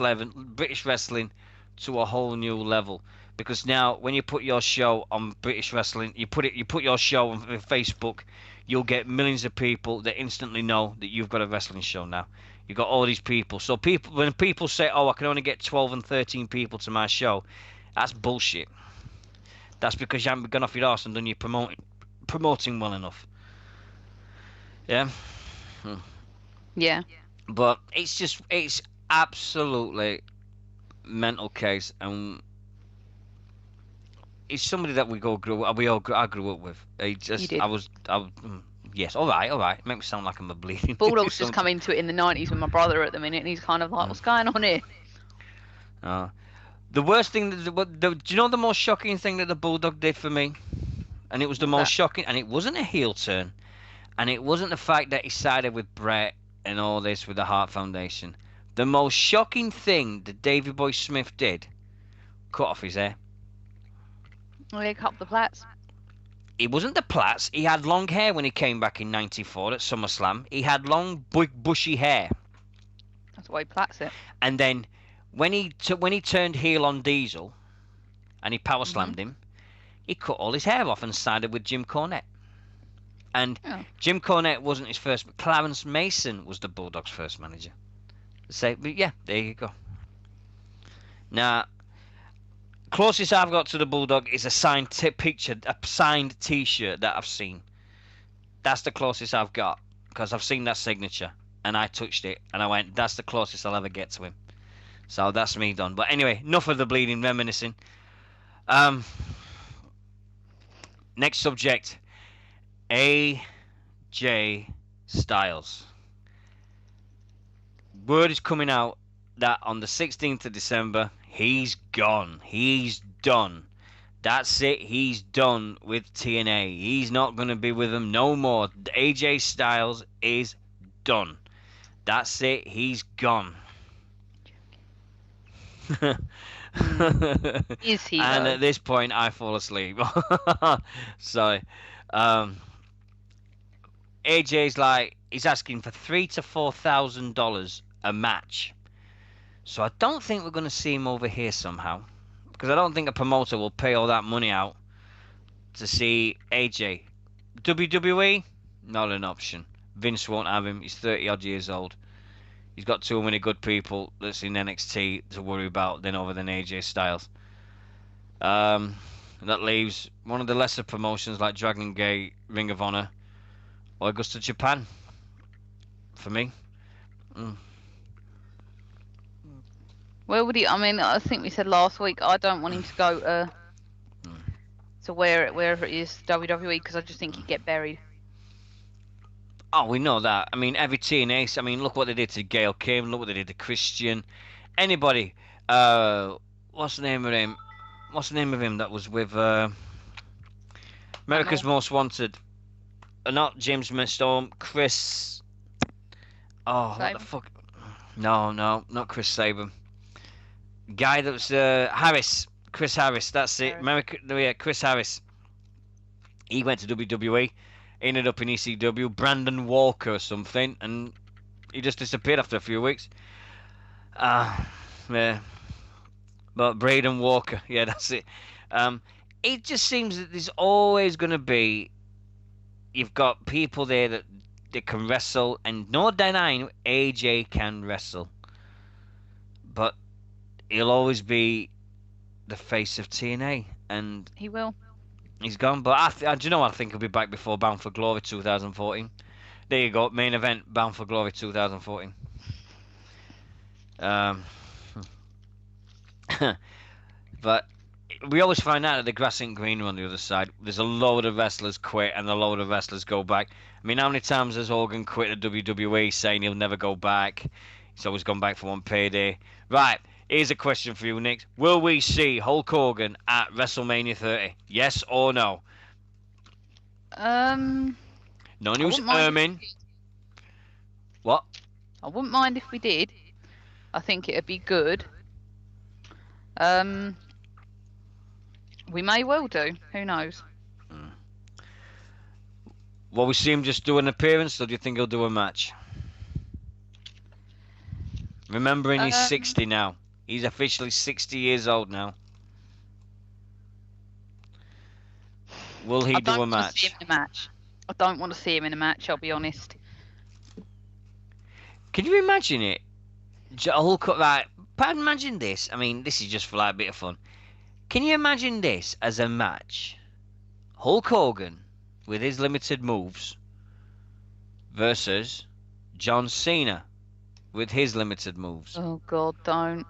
S1: wrestling to a whole new level. Because now, when you put your show on British wrestling, you put your show on Facebook, you'll get millions of people that instantly know that you've got a wrestling show now. You've got all these people. So when people say, "Oh, I can only get 12 and 13 people to my show," that's bullshit. That's because you haven't gone off your arse and done your promoting well enough. Yeah.
S2: Yeah.
S1: But it's absolutely mental case, and it's somebody that I grew up with.
S2: You did.
S1: Yes, all right. Make me sound like I'm a bleeding.
S2: Bulldog's just come into it in the 90s with my brother at the minute, and he's kind of like, "What's going on here?"
S1: The worst thing, do you know the most shocking thing that the Bulldog did for me? And it was the most shocking, and it wasn't a heel turn. And it wasn't the fact that he sided with Brett and all this with the Hart Foundation. The most shocking thing that Davey Boy Smith did, cut off his hair.
S2: Well, he cut the plaits.
S1: It wasn't the plaits. He had long hair when he came back in '94 at SummerSlam. He had long, big, bushy hair.
S2: That's why he plaits it.
S1: And then when he turned heel on Diesel, and he power slammed him, he cut all his hair off and sided with Jim Cornette. And Jim Cornette wasn't his first, but Clarence Mason was the Bulldog's first manager. But yeah, there you go. Now, closest I've got to the Bulldog is a signed picture, a signed T-shirt that I've seen. That's the closest I've got, because I've seen that signature, and I touched it, and I went, that's the closest I'll ever get to him. So that's me done. But anyway, enough of the bleeding reminiscing. Next subject. AJ Styles. Word is coming out that on the 16th of December, he's gone. He's done. That's it. He's done with TNA. He's not going to be with them no more. AJ Styles is done. That's it. He's gone.
S2: Is he?
S1: And at this point, I fall asleep. So, AJ's like, he's asking for $3,000 to $4,000 a match. So I don't think we're going to see him over here somehow, because I don't think a promoter will pay all that money out to see AJ. WWE, not an option. Vince won't have him. He's 30 odd years old. He's got too many good people that's in NXT to worry about than AJ Styles. That leaves one of the lesser promotions like Dragon Gate, Ring of Honor, or Augusta Japan. For me.
S2: Where would he? I mean, I think we said last week I don't want him to go to wherever it is WWE, because I just think he'd get buried.
S1: Oh, we know that. I mean, every TNA. I mean, look what they did to Gail Kim. Look what they did to Christian. Anybody. What's the name of him? What's the name of him that was with America's Most Wanted? Not James Storm. Chris. Oh, what the fuck? No, not Chris Sabin. Guy that was Harris. Chris Harris. That's it. Chris Harris. He went to WWE. Ended up in ECW, Brandon Walker or something, and he just disappeared after a few weeks. Yeah. But Braden Walker, yeah, that's it. It just seems that there's always going to be, you've got people there that they can wrestle, and no denying AJ can wrestle. But he'll always be the face of TNA, and
S2: he will.
S1: He's gone, but do you know what? I think he'll be back before Bound for Glory 2014. There you go, main event, Bound for Glory 2014. But we always find out that the grass ain't greener on the other side. There's a load of wrestlers quit and a load of wrestlers go back. I mean, how many times has Hogan quit the WWE saying he'll never go back? He's always gone back for one payday. Right, Here's a question for you, Nick. Will we see Hulk Hogan at WrestleMania 30? Yes or no?
S2: Um,
S1: No
S2: I
S1: news,
S2: wouldn't mind if we
S1: Ermin.
S2: did.
S1: What?
S2: I wouldn't mind if we did. I think it'd be good. Um, we may well do. Who knows?
S1: Will we see him just do an appearance, or do you think he'll do a match? Remembering he's
S2: Um,
S1: 60 now. He's officially 60 years old now. Will he
S2: I
S1: do
S2: don't
S1: a
S2: want to see him
S1: match?
S2: in a match. I don't want to see him in a match. I'll be honest.
S1: Can you imagine it? Hulk, right? But imagine this. I mean, this is just for like a bit of fun. Can you imagine this as a match? Hulk Hogan with his limited moves versus John Cena with his limited moves.
S2: Oh God, don't.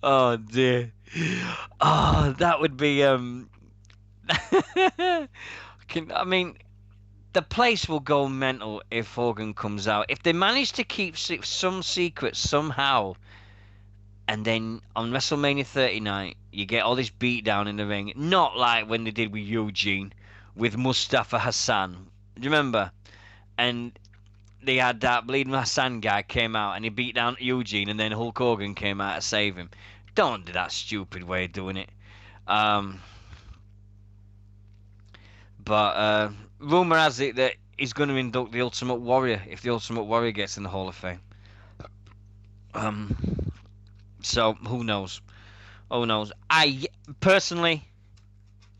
S1: Oh dear. Oh, that would be I mean, the place will go mental if Hogan comes out. If they manage to keep some secrets somehow, and then on WrestleMania 39, you get all this beatdown in the ring. Not like when they did with Eugene, with Mustafa Hassan. Do you remember? And they had that Bleeding Hassan guy came out and he beat down Eugene, and then Hulk Hogan came out to save him. Don't do that stupid way of doing it. Um, but rumor has it that he's going to induct the Ultimate Warrior if the Ultimate Warrior gets in the Hall of Fame. So who knows? Who knows? I personally,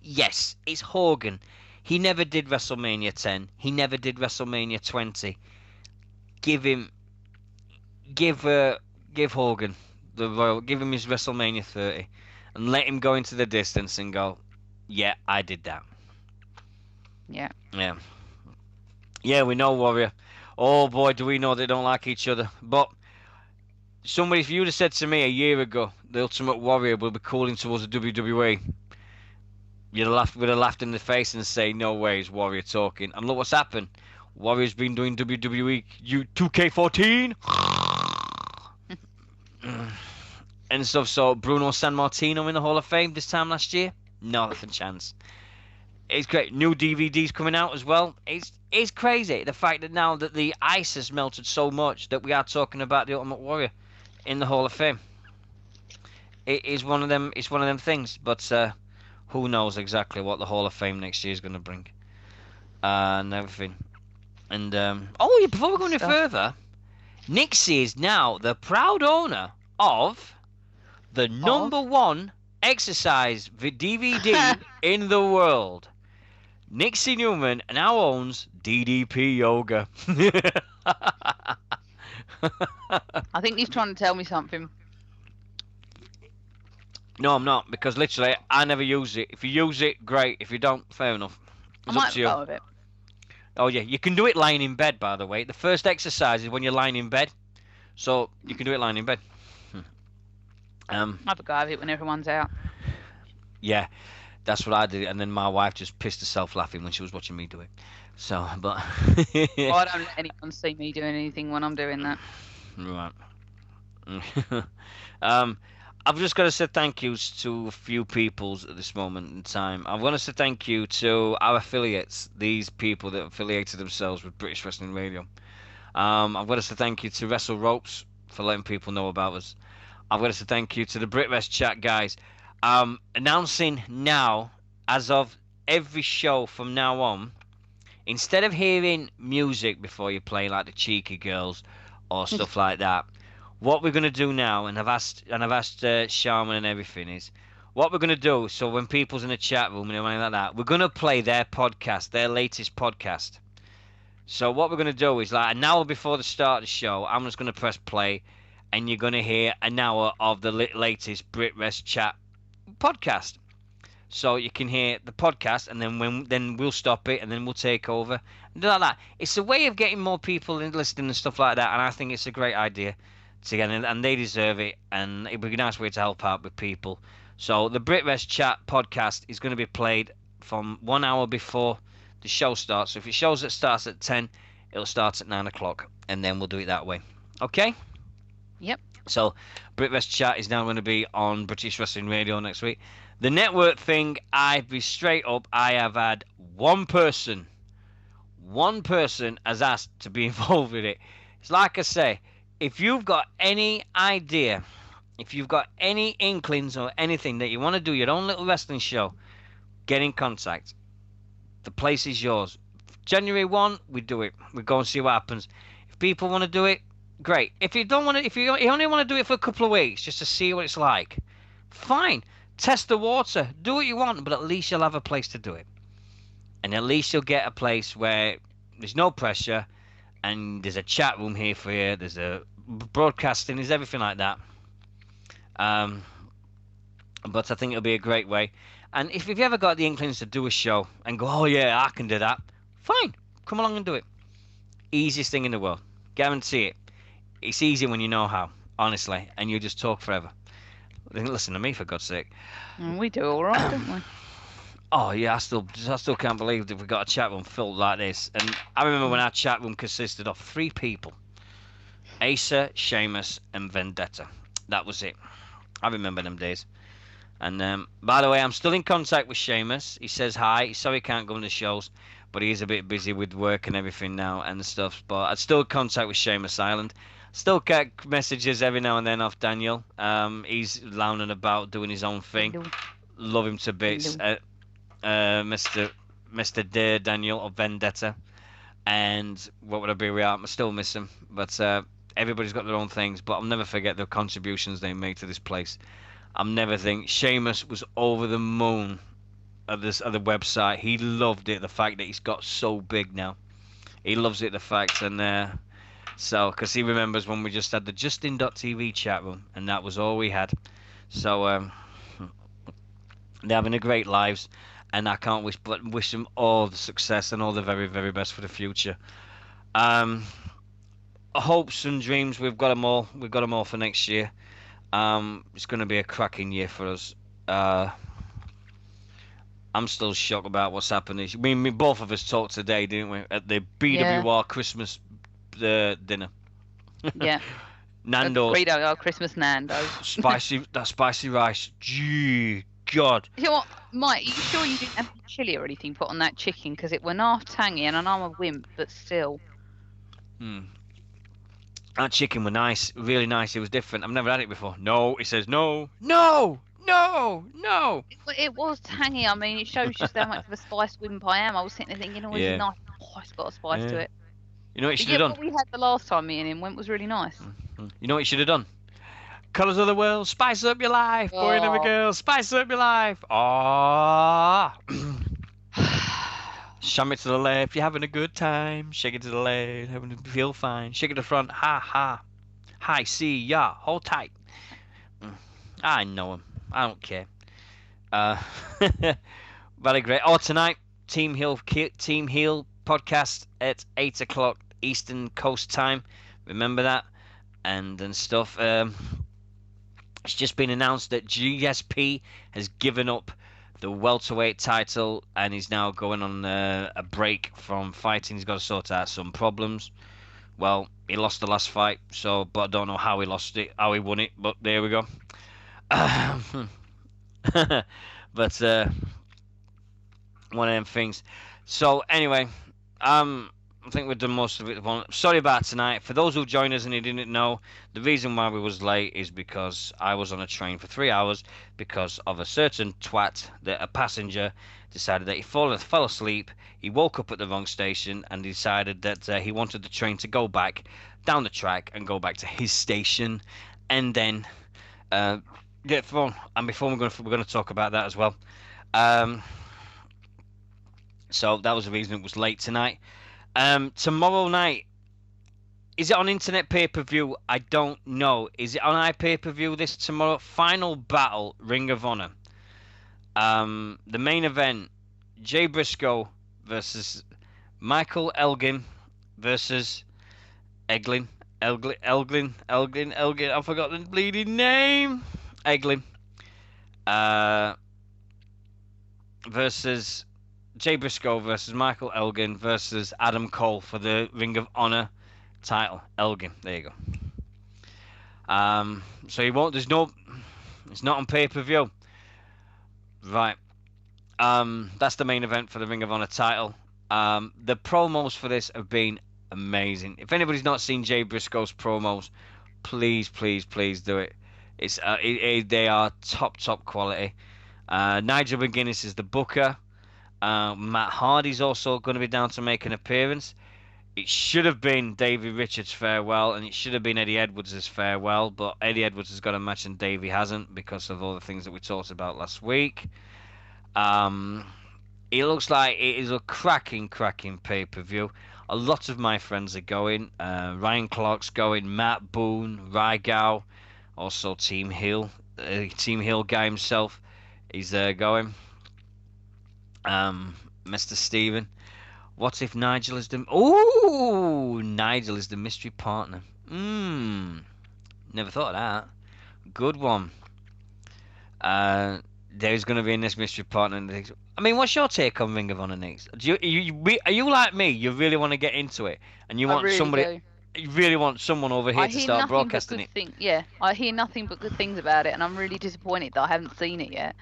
S1: yes, it's Hogan. He never did WrestleMania 10. He never did WrestleMania 20. Give him, give Hogan the Royal. Give him his WrestleMania 30, and let him go into the distance and go, yeah, I did that.
S2: Yeah.
S1: Yeah. Yeah, we know Warrior. Oh boy, do we know they don't like each other. But somebody, if you would have said to me a year ago, the Ultimate Warrior will be calling towards the WWE, would have laughed in the face and say, no way is Warrior talking. And look what's happened. Warrior's been doing WWE 2K14 and stuff. So Bruno Sammartino in the Hall of Fame this time last year, not a chance. It's great. New DVDs coming out as well. It's crazy the fact that now that the ice has melted so much that we are talking about the Ultimate Warrior in the Hall of Fame. It is one of them. It's one of them things. But who knows exactly what the Hall of Fame next year is going to bring and everything. And oh yeah, before we go any further, Nixy is now the proud owner of the number one exercise DVD in the world. Nixy Newman now owns DDP Yoga.
S2: I think he's trying to tell me something.
S1: No, I'm not, because literally I never use it. If you use it, great. If you don't, fair enough. It's up to you.
S2: Go with it.
S1: Oh yeah, you can do it lying in bed, by the way. The first exercise is when you're lying in bed, so you can do it lying in bed.
S2: Have a go of it when everyone's out.
S1: Yeah, that's what I did, and then my wife just pissed herself laughing when she was watching me do it. So, but
S2: Well, I don't let anyone see me doing anything when I'm doing that.
S1: Right. I've just got to say thank yous to a few people at this moment in time. I want to say thank you to our affiliates, these people that affiliated themselves with British Wrestling Radio. I've got to say thank you to Wrestle Ropes for letting people know about us. I've got to say thank you to the BritWest chat guys. Announcing now, as of every show from now on, instead of hearing music before you play like the Cheeky Girls or stuff like that, what we're going to do now, and I've asked Sharman and everything, is what we're going to do, so when people's in the chat room and everything like that, we're going to play their podcast, their latest podcast. So what we're going to do is, like an hour before the start of the show, I'm just going to press play, and you're going to hear an hour of the latest BritRest chat podcast. So you can hear the podcast, and then we'll stop it, and then we'll take over and do like that. It's a way of getting more people listening and stuff like that, and I think it's a great idea to get in, and they deserve it, and it'd be a nice way to help out with people. So the BritRest Chat podcast is going to be played from 1 hour before the show starts. So if it shows it starts at 10, it'll start at 9 o'clock, and then we'll do it that way. Okay?
S2: Yep.
S1: So, BritWres Chat is now going to be on British Wrestling Radio next week. The network thing, I'd be straight up, I have had one person has asked to be involved with it. It's like I say, if you've got any idea, if you've got any inklings or anything that you want to do your own little wrestling show, get in contact. The place is yours. January 1, we do it. We go and see what happens. If people want to do it, great. If you don't want to, if you only want to do it for a couple of weeks just to see what it's like, fine. Test the water. Do what you want, but at least you'll have a place to do it. And at least you'll get a place where there's no pressure and there's a chat room here for you. There's a broadcasting, there's everything like that. But I think it'll be a great way. And if you've ever got the inklings to do a show and go, oh yeah, I can do that, fine, come along and do it. Easiest thing in the world, guarantee it. It's easy when you know how, honestly, and you just talk forever. Listen to me, for God's sake.
S2: We do all right, don't we?
S1: Oh yeah, I still can't believe that we got a chat room filled like this. And I remember when our chat room consisted of 3 people: Asa, Sheamus, and Vendetta. That was it. I remember them days. And by the way, I'm still in contact with Sheamus. He says hi. He's sorry he can't go on the shows, but he is a bit busy with work and everything now and stuff. But I'm still in contact with Sheamus Island. Still get messages every now and then off Daniel. He's lounging about doing his own thing. Love him to bits. Mr. Dear Daniel of Vendetta. And what would I be without him? I still miss him. But everybody's got their own things. But I'll never forget the contributions they made to this place. I'll never think. Sheamus was over the moon of the website. He loved it. The fact that he's got so big now. He loves it. The fact and so because he remembers when we just had the Justin.tv chat room and that was all we had. So they're having a great lives, and I can't wish them all the success and all the very, very best for the future. Hopes and dreams, we've got them all. We've got them all for next year. It's going to be a cracking year for us. I'm still shocked about what's happening. I mean, both of us talked today, didn't we, at the BWR Christmas dinner?
S2: Yeah.
S1: Nando's.
S2: Christmas Nando's.
S1: spicy rice. Gee, God.
S2: You know what, Mike? Are you sure you didn't have chili or anything put on that chicken? Because it went half tangy, and I know I'm a wimp, but still.
S1: That chicken was nice, really nice. It was different. I've never had it before. No, it says no, no, no, no.
S2: It was tangy. I mean, it shows just how much of a spice wimp I am. I was sitting there thinking, oh, it's nice. Oh, it's got a spice to it.
S1: You know what you should have done?
S2: What we had the last time me and him went was really nice.
S1: You know what you should have done? Colours of the world, spice up your life, boy and every girl, spice up your life. Ah. Sham it to the left, you're having a good time. Shake it to the left, having to feel fine. Shake it to the front, ha ha. Hi, see ya, hold tight. I know him. I don't care. Very great. Oh, tonight, Team Heel podcast at 8 o'clock Eastern Coast time. Remember that? And stuff. It's just been announced that GSP has given up the welterweight title and is now going on a break from fighting. He's got to sort out some problems. Well, he lost the last fight, but I don't know how he lost it, how he won it, but there we go. But one of them things. So anyway, I think we've done most of it. Sorry about tonight. For those who joined us and you didn't know, the reason why we was late is because I was on a train for 3 hours because of a certain twat that a passenger decided that he fell asleep. He woke up at the wrong station and decided that he wanted the train to go back down the track and go back to his station and then get thrown. And before we're going to talk about that as well. So that was the reason it was late tonight. Tomorrow night, is it on internet pay-per-view? I don't know. Is it on iPay-per-view this tomorrow? Final Battle, Ring of Honor. The main event, Jay Briscoe versus Michael Elgin versus Elgin. I forgot the bleeding name. Elgin. Versus Jay Briscoe versus Michael Elgin versus Adam Cole for the Ring of Honor title. Elgin, there you go. So he won't. There's no. It's not on pay-per-view. Right. That's the main event for the Ring of Honor title. The promos for this have been amazing. If anybody's not seen Jay Briscoe's promos, please, please, please do it. They are top quality. Nigel McGuinness is the booker. Matt Hardy's also going to be down to make an appearance. It should have been Davey Richards' farewell, and it should have been Eddie Edwards' farewell, but Eddie Edwards has got a match and Davey hasn't because of all the things that we talked about last week. It looks like it is a cracking pay-per-view. A lot of my friends are going. Ryan Clark's going. Matt Boone, Rygao, also Team Hill guy himself, he's going. Mr. Steven. What if Nigel is the... Ooh! Nigel is the mystery partner. Never thought of that. Good one. There's going to be a this mystery partner. I mean, what's your take on Ring of Honor, Nick? Are you like me? You really want to get into it, and you want somebody. You really want someone over here to start broadcasting it.
S2: Yeah, I hear nothing but good things about it, and I'm really disappointed that I haven't seen it yet.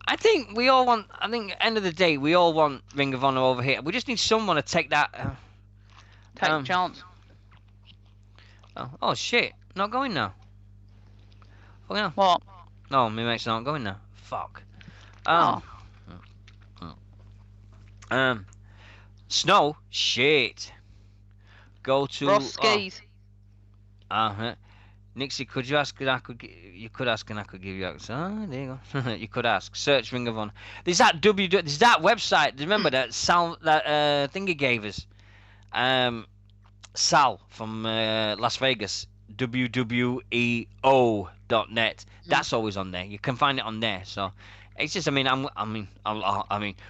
S1: I think we all want. I think at the end of the day, we all want Ring of Honor over here. We just need someone to take that.
S2: Take a chance.
S1: Oh shit! Not going now. Oh no.
S2: What?
S1: No, my mate's not going now. Fuck. Snow. Shit. Go to.
S2: Roskies.
S1: Nixy, could you ask? You could ask, and I could give you. Oh, there you go. You could ask. Search Ring of Honor. There's that There's that website. Remember that Sal? That thing he gave us. Sal from Las Vegas. WWEO.net. That's always on there. You can find it on there. So it's just. I mean,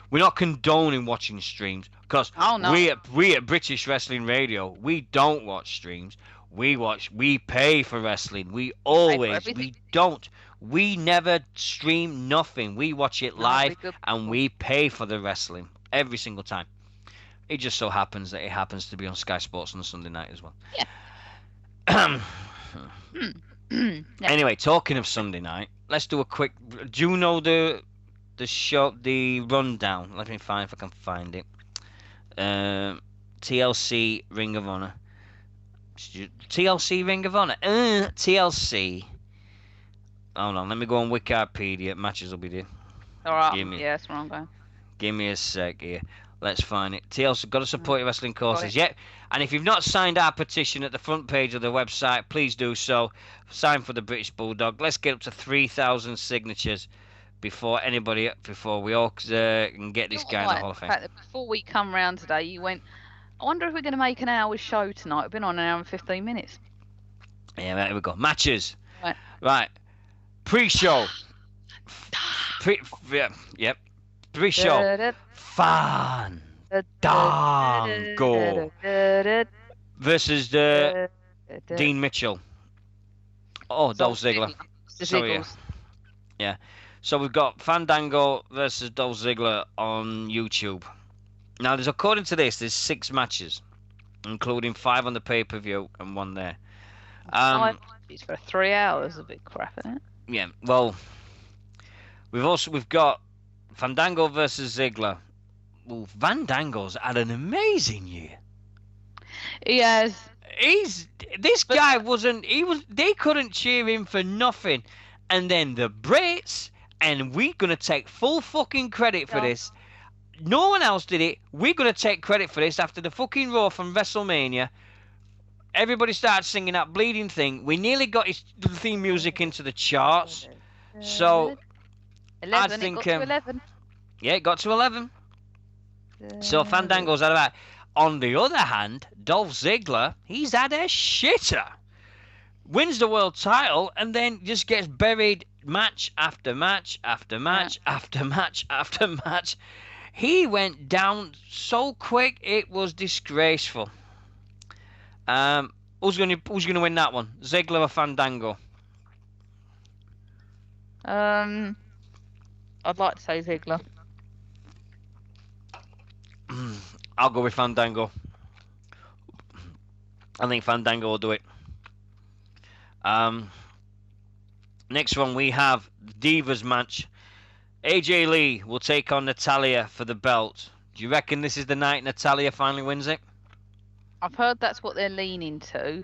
S1: we're not condoning watching streams because we at British Wrestling Radio, we don't watch streams. We pay for wrestling. We never stream nothing. We watch it live and we pay for the wrestling every single time. It just so happens that it happens to be on Sky Sports on a Sunday night as well.
S2: Yeah.
S1: Anyway, talking of Sunday night, let's do a quick. Do you know the rundown? Let me find if I can find it. TLC Ring of Honor. TLC Ring of Honor. TLC. Hold on, let me go on Wikipedia. Matches will be there.
S2: Alright, that's where I'm going.
S1: Give me a sec here. Let's find it. TLC, got to support your wrestling courses. Yep. And if you've not signed our petition at the front page of the website, please do so. Sign for the British Bulldog. Let's get up to 3,000 signatures before we all can get this guy in the Hall of Fame.
S2: In fact, before we come round today, you went, I wonder if we're going to make an hour's show tonight. We've been on an hour and 15 minutes.
S1: Yeah, there we go. Matches. Right. Pre-show. Yep. Pre-show. Fandango versus Dean Mitchell. Oh, Dolph Ziggler. Sorry, yeah. So we've got Fandango versus Dolph Ziggler on YouTube. Now, according to this, there's 6 matches, including 5 on the pay-per-view and 1 there.
S2: It's for 3 hours. A bit crap, isn't it?
S1: Yeah. Well, we've got Fandango versus Ziggler. Well, Fandango's had an amazing year.
S2: He has.
S1: They couldn't cheer him for nothing. And then the Brits, and we're going to take full fucking credit for this. No one else did it. We're going to take credit for this after the fucking Raw from WrestleMania. Everybody started singing that bleeding thing. We nearly got his theme music into the charts. So,
S2: 11, I think... It got to 11.
S1: Yeah, it got to 11. So Fandango's out of that. On the other hand, Dolph Ziggler, he's had a shitter. Wins the world title and then just gets buried match after match after match after match after match. He went down so quick it was disgraceful. Who's gonna win that one? Ziggler or Fandango?
S2: I'd like to say Ziggler.
S1: I'll go with Fandango. I think Fandango will do it. Um, Next one we have Divas match. AJ Lee will take on Natalia for the belt. Do you reckon this is the night Natalia finally wins it?
S2: I've heard that's what they're leaning to,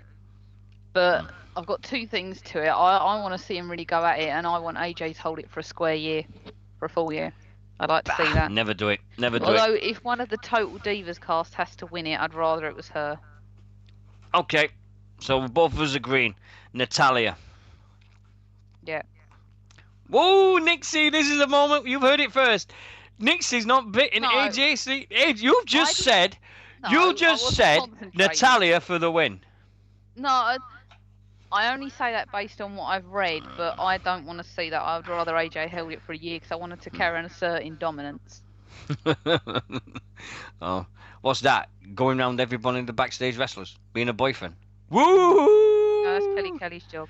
S2: but I've got two things to it. I want to see him really go at it, and I want AJ to hold it for a square year, for a full year. I'd like to see that.
S1: Never do it. Never do
S2: Although,
S1: it.
S2: if one of the Total Divas cast has to win it, I'd rather it was her.
S1: Okay, so both of us agreeing. Natalia.
S2: Yeah.
S1: Whoa, Nixy, this is a moment. You've heard it first. Nixie's not bitten
S2: No.
S1: AJ. See, you've just said,
S2: concentrating.
S1: Natalia for the win.
S2: No, I only say that based on what I've read, but I don't want to see that. I'd rather AJ held it for a year because I wanted to carry on asserting dominance.
S1: Oh, what's that? Going around everybody, the backstage wrestlers, being a boyfriend. Woo!
S2: No, that's Kelly's job.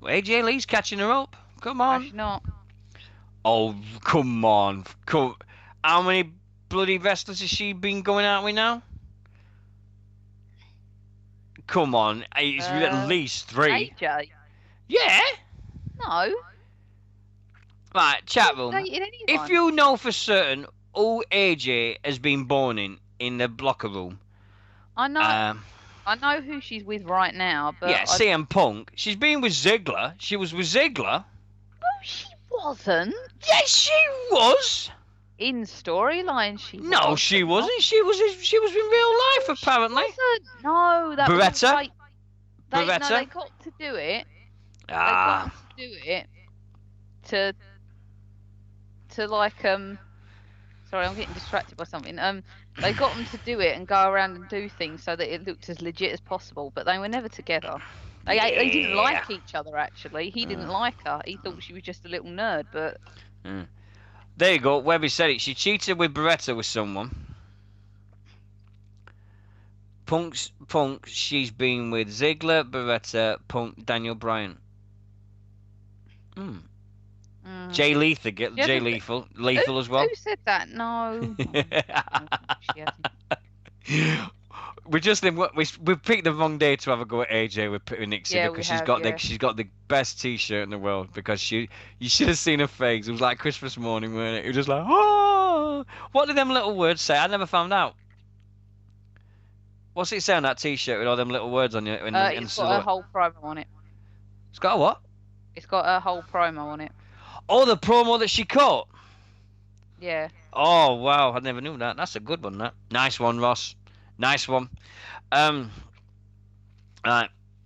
S1: AJ Lee's catching her up. Come on.
S2: Actually not.
S1: Oh, come on. How many bloody wrestlers has she been going out with now? Come on. It's at least 3.
S2: AJ?
S1: Yeah.
S2: No.
S1: Right, chat room. If you know for certain who AJ has been boning in the locker room.
S2: I know who she's with right now, but
S1: yeah, CM Punk. She's been with Ziggler. She was with Ziggler.
S2: No, she wasn't.
S1: Yes, she was.
S2: In storyline, she
S1: No, she wasn't. She was in real life, apparently.
S2: No, that
S1: Beretta?
S2: was
S1: Beretta?
S2: No, they got to do it.
S1: Ah.
S2: They got to do it to like Sorry, I'm getting distracted by something. They got them to do it and go around and do things so that it looked as legit as possible, but they were never together. They didn't like each other, actually. He didn't like her. He thought she was just a little nerd, but...
S1: There you go. Webby said it. She cheated with Beretta with someone. Punk, she's been with Ziggler, Beretta, Punk, Daniel Bryan. Jay Lethal, Jay Lethal as well.
S2: Who said that? No.
S1: We picked the wrong day to have a go at AJ with Nixie because she's got the best T-shirt in the world. Because you should have seen her face. It was like Christmas morning, weren't it? It was just like, oh, what did them little words say? I never found out. What's it say on that T-shirt with all them little words on you?
S2: It's got a whole promo on it.
S1: It's got a what?
S2: It's got a whole promo on it.
S1: Oh, the promo that she cut.
S2: Yeah.
S1: Oh wow, I never knew that. That's a good one. That nice one, Ross. Nice one. Alright.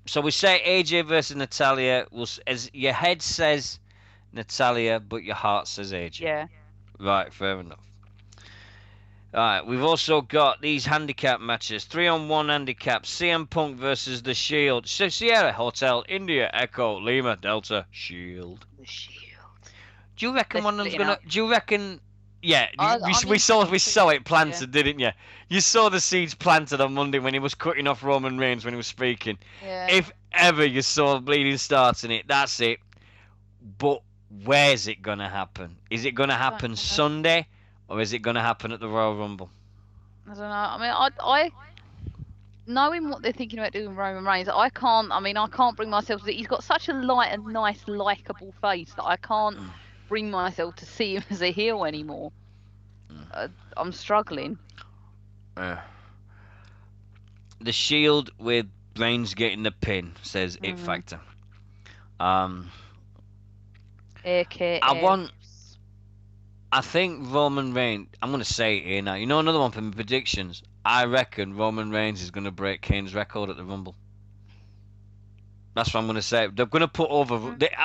S1: So we say AJ versus Natalia. As your head says Natalia, but your heart says AJ.
S2: Yeah.
S1: Right, fair enough. Alright, we've also got these handicap matches. 3-on-1 handicap. CM Punk versus The Shield. Sierra Hotel, India, Echo, Lima, Delta, Shield.
S2: The Shield.
S1: Do you reckon one of them's gonna? Do you reckon? Yeah, we saw it planted, didn't you? You saw the seeds planted on Monday when he was cutting off Roman Reigns when he was speaking.
S2: Yeah.
S1: If ever you saw bleeding starts in it, that's it. But where's it gonna happen? Is it gonna happen Sunday, or is it gonna happen at the Royal Rumble?
S2: I don't know. I mean, I knowing what they're thinking about doing Roman Reigns, I can't bring myself to. He's got such a light and nice, likable face that I can't bring myself to see him as a heel anymore. I'm struggling.
S1: The Shield with Reigns getting the pin, says It Factor. I think Roman Reigns, I'm going to say it here now. You know another one for my predictions? I reckon Roman Reigns is going to break Kane's record at the Rumble. That's what I'm going to say. They're going to put over...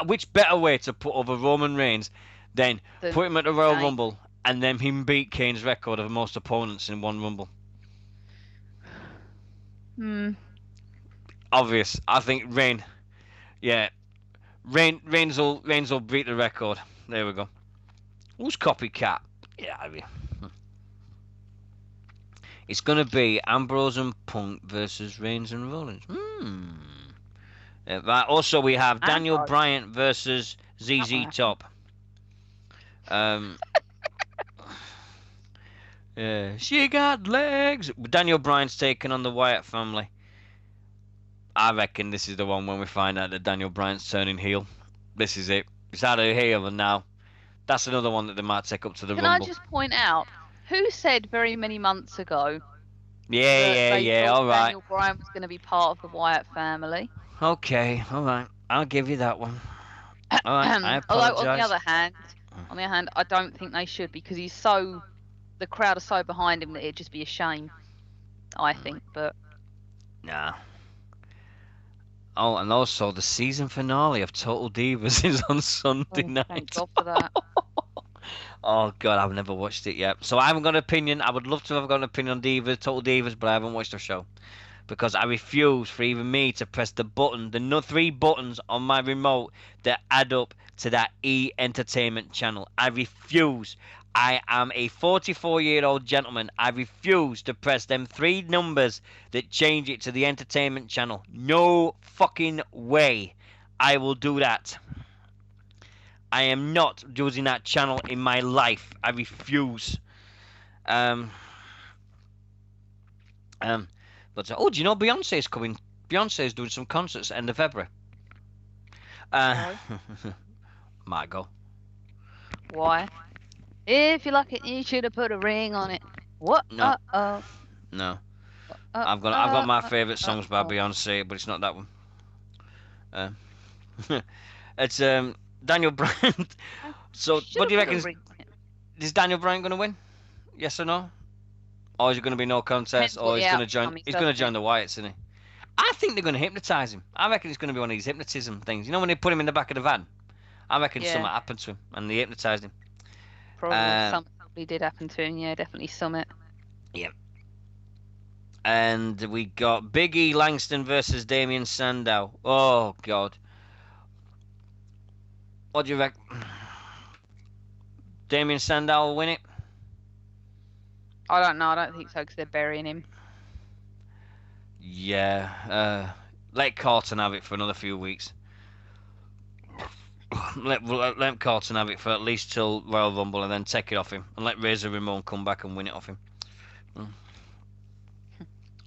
S1: which better way to put over Roman Reigns than put him at the Royal Rumble and then him beat Kane's record of most opponents in one Rumble? Obvious. I think Reigns will beat the record. There we go. Who's copycat? Yeah, I mean... It's going to be Ambrose and Punk versus Reigns and Rollins. Right. Also, we have Daniel Bryan versus ZZ Top. Yeah, she got legs. Daniel Bryan's taking on the Wyatt family. I reckon this is the one when we find out that Daniel Bryan's turning heel. This is it. It's either heel and now. That's another one that they might take up to the
S2: Can I
S1: Rumble.
S2: just point out who said very many months ago
S1: Yeah,
S2: that
S1: yeah,
S2: they
S1: yeah.
S2: thought
S1: All right.
S2: Daniel Bryan was going to be part of the Wyatt family?
S1: Okay. All right. I'll give you that one. All right. I
S2: Although on
S1: apologize.
S2: the other hand, I don't think they should because the crowd are so behind him that it'd just be a shame. I think, but
S1: Nah. Oh, and also the season finale of Total Divas is on Sunday night.
S2: Thank God for that.
S1: Oh God, I've never watched it yet, so I haven't got an opinion. I would love to have got an opinion on Divas, Total Divas, but I haven't watched the show because I refuse for even me to press the button, the no 3 buttons on my remote that add up to that E Entertainment channel. I refuse. I am a 44-year-old gentleman. I refuse to press them 3 numbers that change it to the Entertainment channel. No fucking way. I will do that. I am not using that channel in my life. I refuse. Um, but oh, do you know Beyonce is coming? Beyonce is doing some concerts end of February. Margot.
S2: Why? If you like it, you should have put a ring on it. What?
S1: No,
S2: Oh.
S1: no. I've got my favorite songs by Beyonce, but it's not that one. It's Daniel Bryan. So, what do you reckon? Is Daniel Bryan going to win? Yes or no? Or is it going to be no contest? Or he's going to join? He's going to join the Wyatts, isn't he? I think they're going to hypnotise him. I reckon it's going to be one of these hypnotism things. You know when they put him in the back of the van? I reckon something happened to him and they hypnotised him.
S2: Probably something did happen to him. Yeah, definitely something.
S1: Yep. And we got Big E Langston versus Damien Sandow. Oh God. What do you reckon? Damien Sandow will win it?
S2: I don't know. I don't think so because they're burying him.
S1: Yeah. Let Carlton have it for another few weeks. Let Carlton have it for at least till Royal Rumble and then take it off him. And let Razor Ramon come back and win it off him.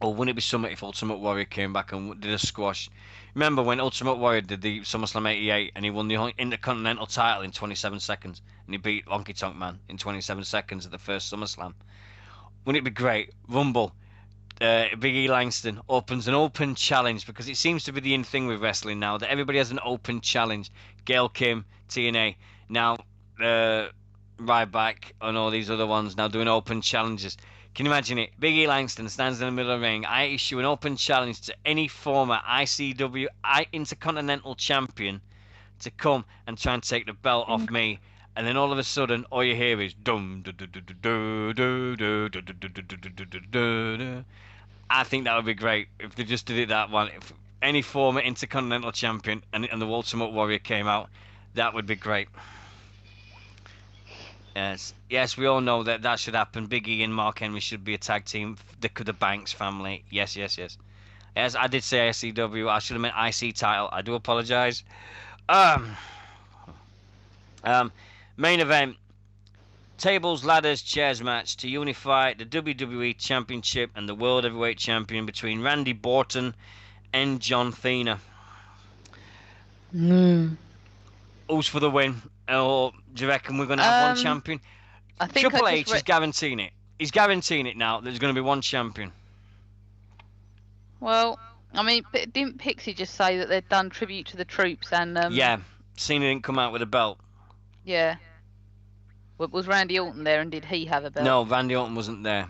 S1: Or wouldn't it be something if Ultimate Warrior came back and did a squash? Remember when Ultimate Warrior did the SummerSlam 88 and he won the Intercontinental title in 27 seconds and he beat Honky Tonk Man in 27 seconds at the first SummerSlam? Wouldn't it be great? Rumble. Big E Langston opens an open challenge because it seems to be the in thing with wrestling now that everybody has an open challenge. Gail Kim, TNA, now Ryback and all these other ones now doing open challenges. Can you imagine it? Big E Langston stands in the middle of the ring. I issue an open challenge to any former ICW Intercontinental Champion to come and try and take the belt off me. And then all of a sudden, all you hear is dum do do do do do do do do do do. I think that would be great if they just did it that one. If any former Intercontinental Champion and the Ultimate Warrior came out, that would be great. Yes, we all know that should happen. Big E and Mark Henry should be a tag team. The Banks family. Yes. As I did say ICW, I should have meant IC title. I do apologise. Main event. Tables, ladders, chairs match to unify the WWE Championship and the World Heavyweight Champion between Randy Orton and John Cena. Who's for the win? Or do you reckon we're going to have one champion?
S2: I think
S1: Triple H is guaranteeing it. He's guaranteeing it now. There's going to be one champion.
S2: Well, I mean, didn't Pixie just say that they'd done tribute to the troops and...
S1: Yeah, Cena didn't come out with a belt.
S2: Yeah. Was Randy Orton there and did he have a belt?
S1: No, Randy Orton wasn't there.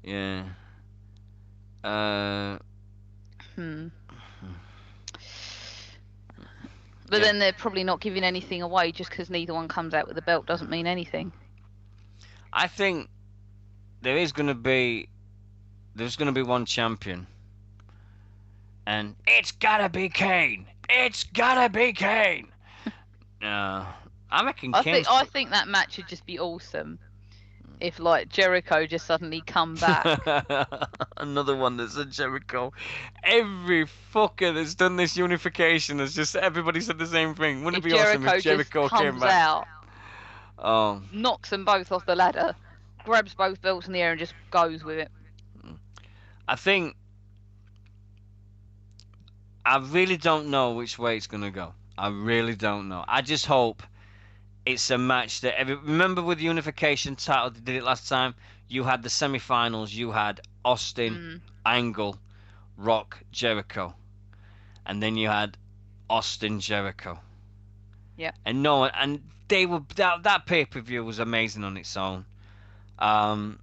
S1: Yeah.
S2: But then they're probably not giving anything away just because neither one comes out with a belt doesn't mean anything.
S1: I think there's going to be one champion. And it's got to be Kane. It's got to be Kane. I reckon
S2: I think that match would just be awesome if like Jericho just suddenly come back.
S1: Another one that's a Jericho. Every fucker that's done this unification has just everybody said the same thing. Wouldn't it be awesome if Jericho came back?
S2: Out,
S1: oh.
S2: Knocks them both off the ladder, grabs both belts in the air and just goes with it.
S1: I think I really don't know which way it's gonna go. I really don't know. I just hope it's a match that remember with the unification title they did it last time. You had the semi-finals. You had Austin,
S2: Mm.
S1: Angle, Rock, Jericho, and then you had Austin, Jericho.
S2: Yeah.
S1: And no one, and they were that pay per view was amazing on its own. Um,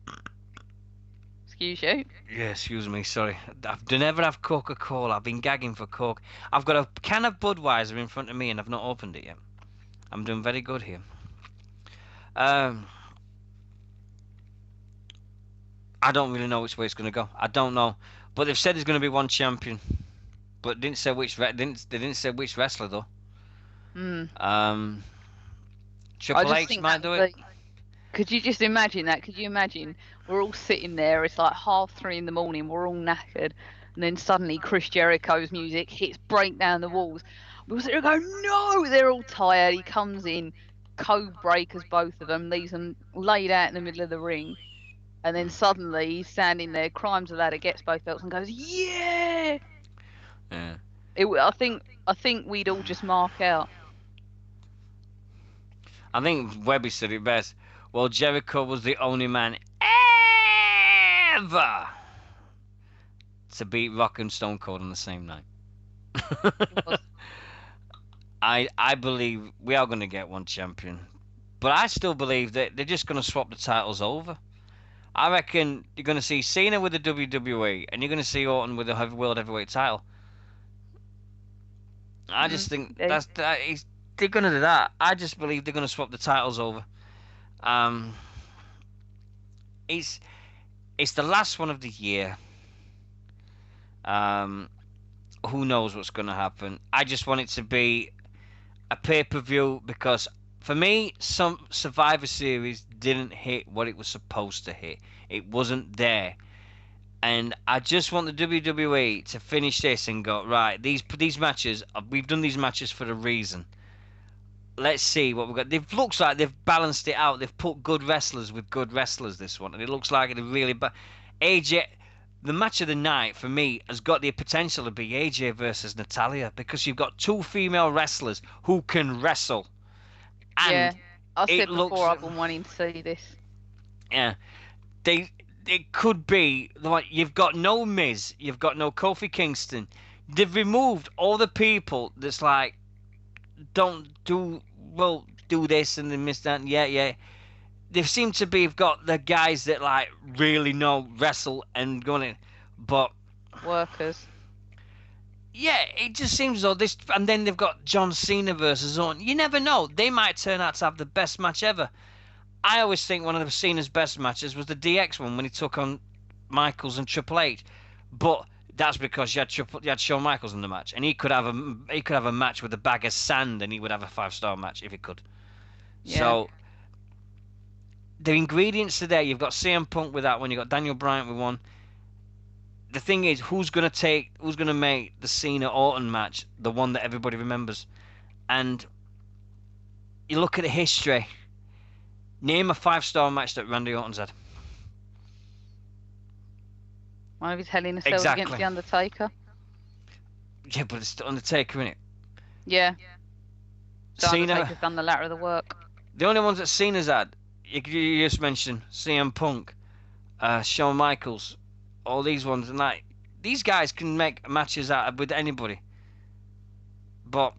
S2: Excuse you.
S1: yeah, excuse me, sorry. I've never have Coca Cola. I've been gagging for Coke. I've got a can of Budweiser in front of me, and I've not opened it yet. I'm doing very good here. Um, I don't really know which way it's going to go. I don't know, but they've said there's going to be one champion, but didn't say which. They didn't say which wrestler though.
S2: Mm. I
S1: Triple
S2: just
S1: H
S2: think
S1: might
S2: that
S1: do
S2: would
S1: it.
S2: be. Could you just imagine that? Could you imagine we're all sitting there, it's like 3:30 in the morning, we're all knackered, and then suddenly Chris Jericho's music hits Break Down the Walls. We all sit there and go, no! They're all tired. He comes in, code breakers, both of them, leaves them laid out in the middle of the ring, and then suddenly he's standing there, climbs the ladder, gets both belts, and goes, yeah!
S1: Yeah.
S2: I think we'd all just mark out.
S1: I think Webby said it best. Well, Jericho was the only man ever to beat Rock and Stone Cold on the same night. I believe we are going to get one champion, but I still believe that they're just going to swap the titles over. I reckon you're going to see Cena with the WWE, and you're going to see Orton with the World Heavyweight title. I just think they're going to do that. I just believe they're going to swap the titles over. Um, it's the last one of the year. Who knows what's going to happen? I just want it to be a pay-per-view because for me, some Survivor Series didn't hit what it was supposed to hit. It wasn't there. And I just want the WWE to finish this and go, right, these matches, we've done these matches for a reason. Let's see what we've got. It looks like they've balanced it out. They've put good wrestlers with good wrestlers this one. And it looks like it really... AJ, the match of the night for me has got the potential to be AJ versus Natalia because you've got two female wrestlers who can wrestle. And
S2: yeah, I said
S1: looks,
S2: before I've been wanting to see this.
S1: Yeah, it could be like you've got no Miz, you've got no Kofi Kingston. They've removed all the people that's like don't do this and then miss that. Yeah. They seem to be have got the guys that like really know wrestle and going in, but
S2: workers.
S1: Yeah, it just seems as though this, and then they've got John Cena versus Orton. You never know; they might turn out to have the best match ever. I always think one of Cena's best matches was the DX one when he took on Michaels and Triple H, but that's because you had Shawn Michaels in the match, and he could have a match with a bag of sand, and he would have a 5-star match if he could.
S2: Yeah.
S1: So the ingredients are there. You've got CM Punk with that one. You've got Daniel Bryan with one. The thing is, who's going to make the Cena Orton match the one that everybody remembers? And you look at the history. Name a 5-star match that Randy Orton's had.
S2: One of his Hell in a Cell against the Undertaker.
S1: Yeah, but it's the Undertaker, innit?
S2: Yeah. So
S1: Cena.
S2: Undertaker's done the latter of the work.
S1: The only ones that Cena's had, you just mentioned CM Punk, Shawn Michaels, all these ones, and like these guys can make matches out with anybody. But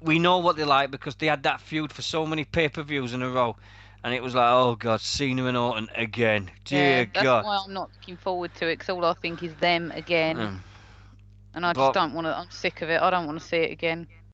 S1: we know what they like because they had that feud for so many pay-per-views in a row, and it was like, oh god, Cena and Orton again. Dear
S2: that's
S1: God.
S2: why I'm not looking forward to it because all I think is them again. And I just don't want to. I'm sick of it. I don't want to see it again.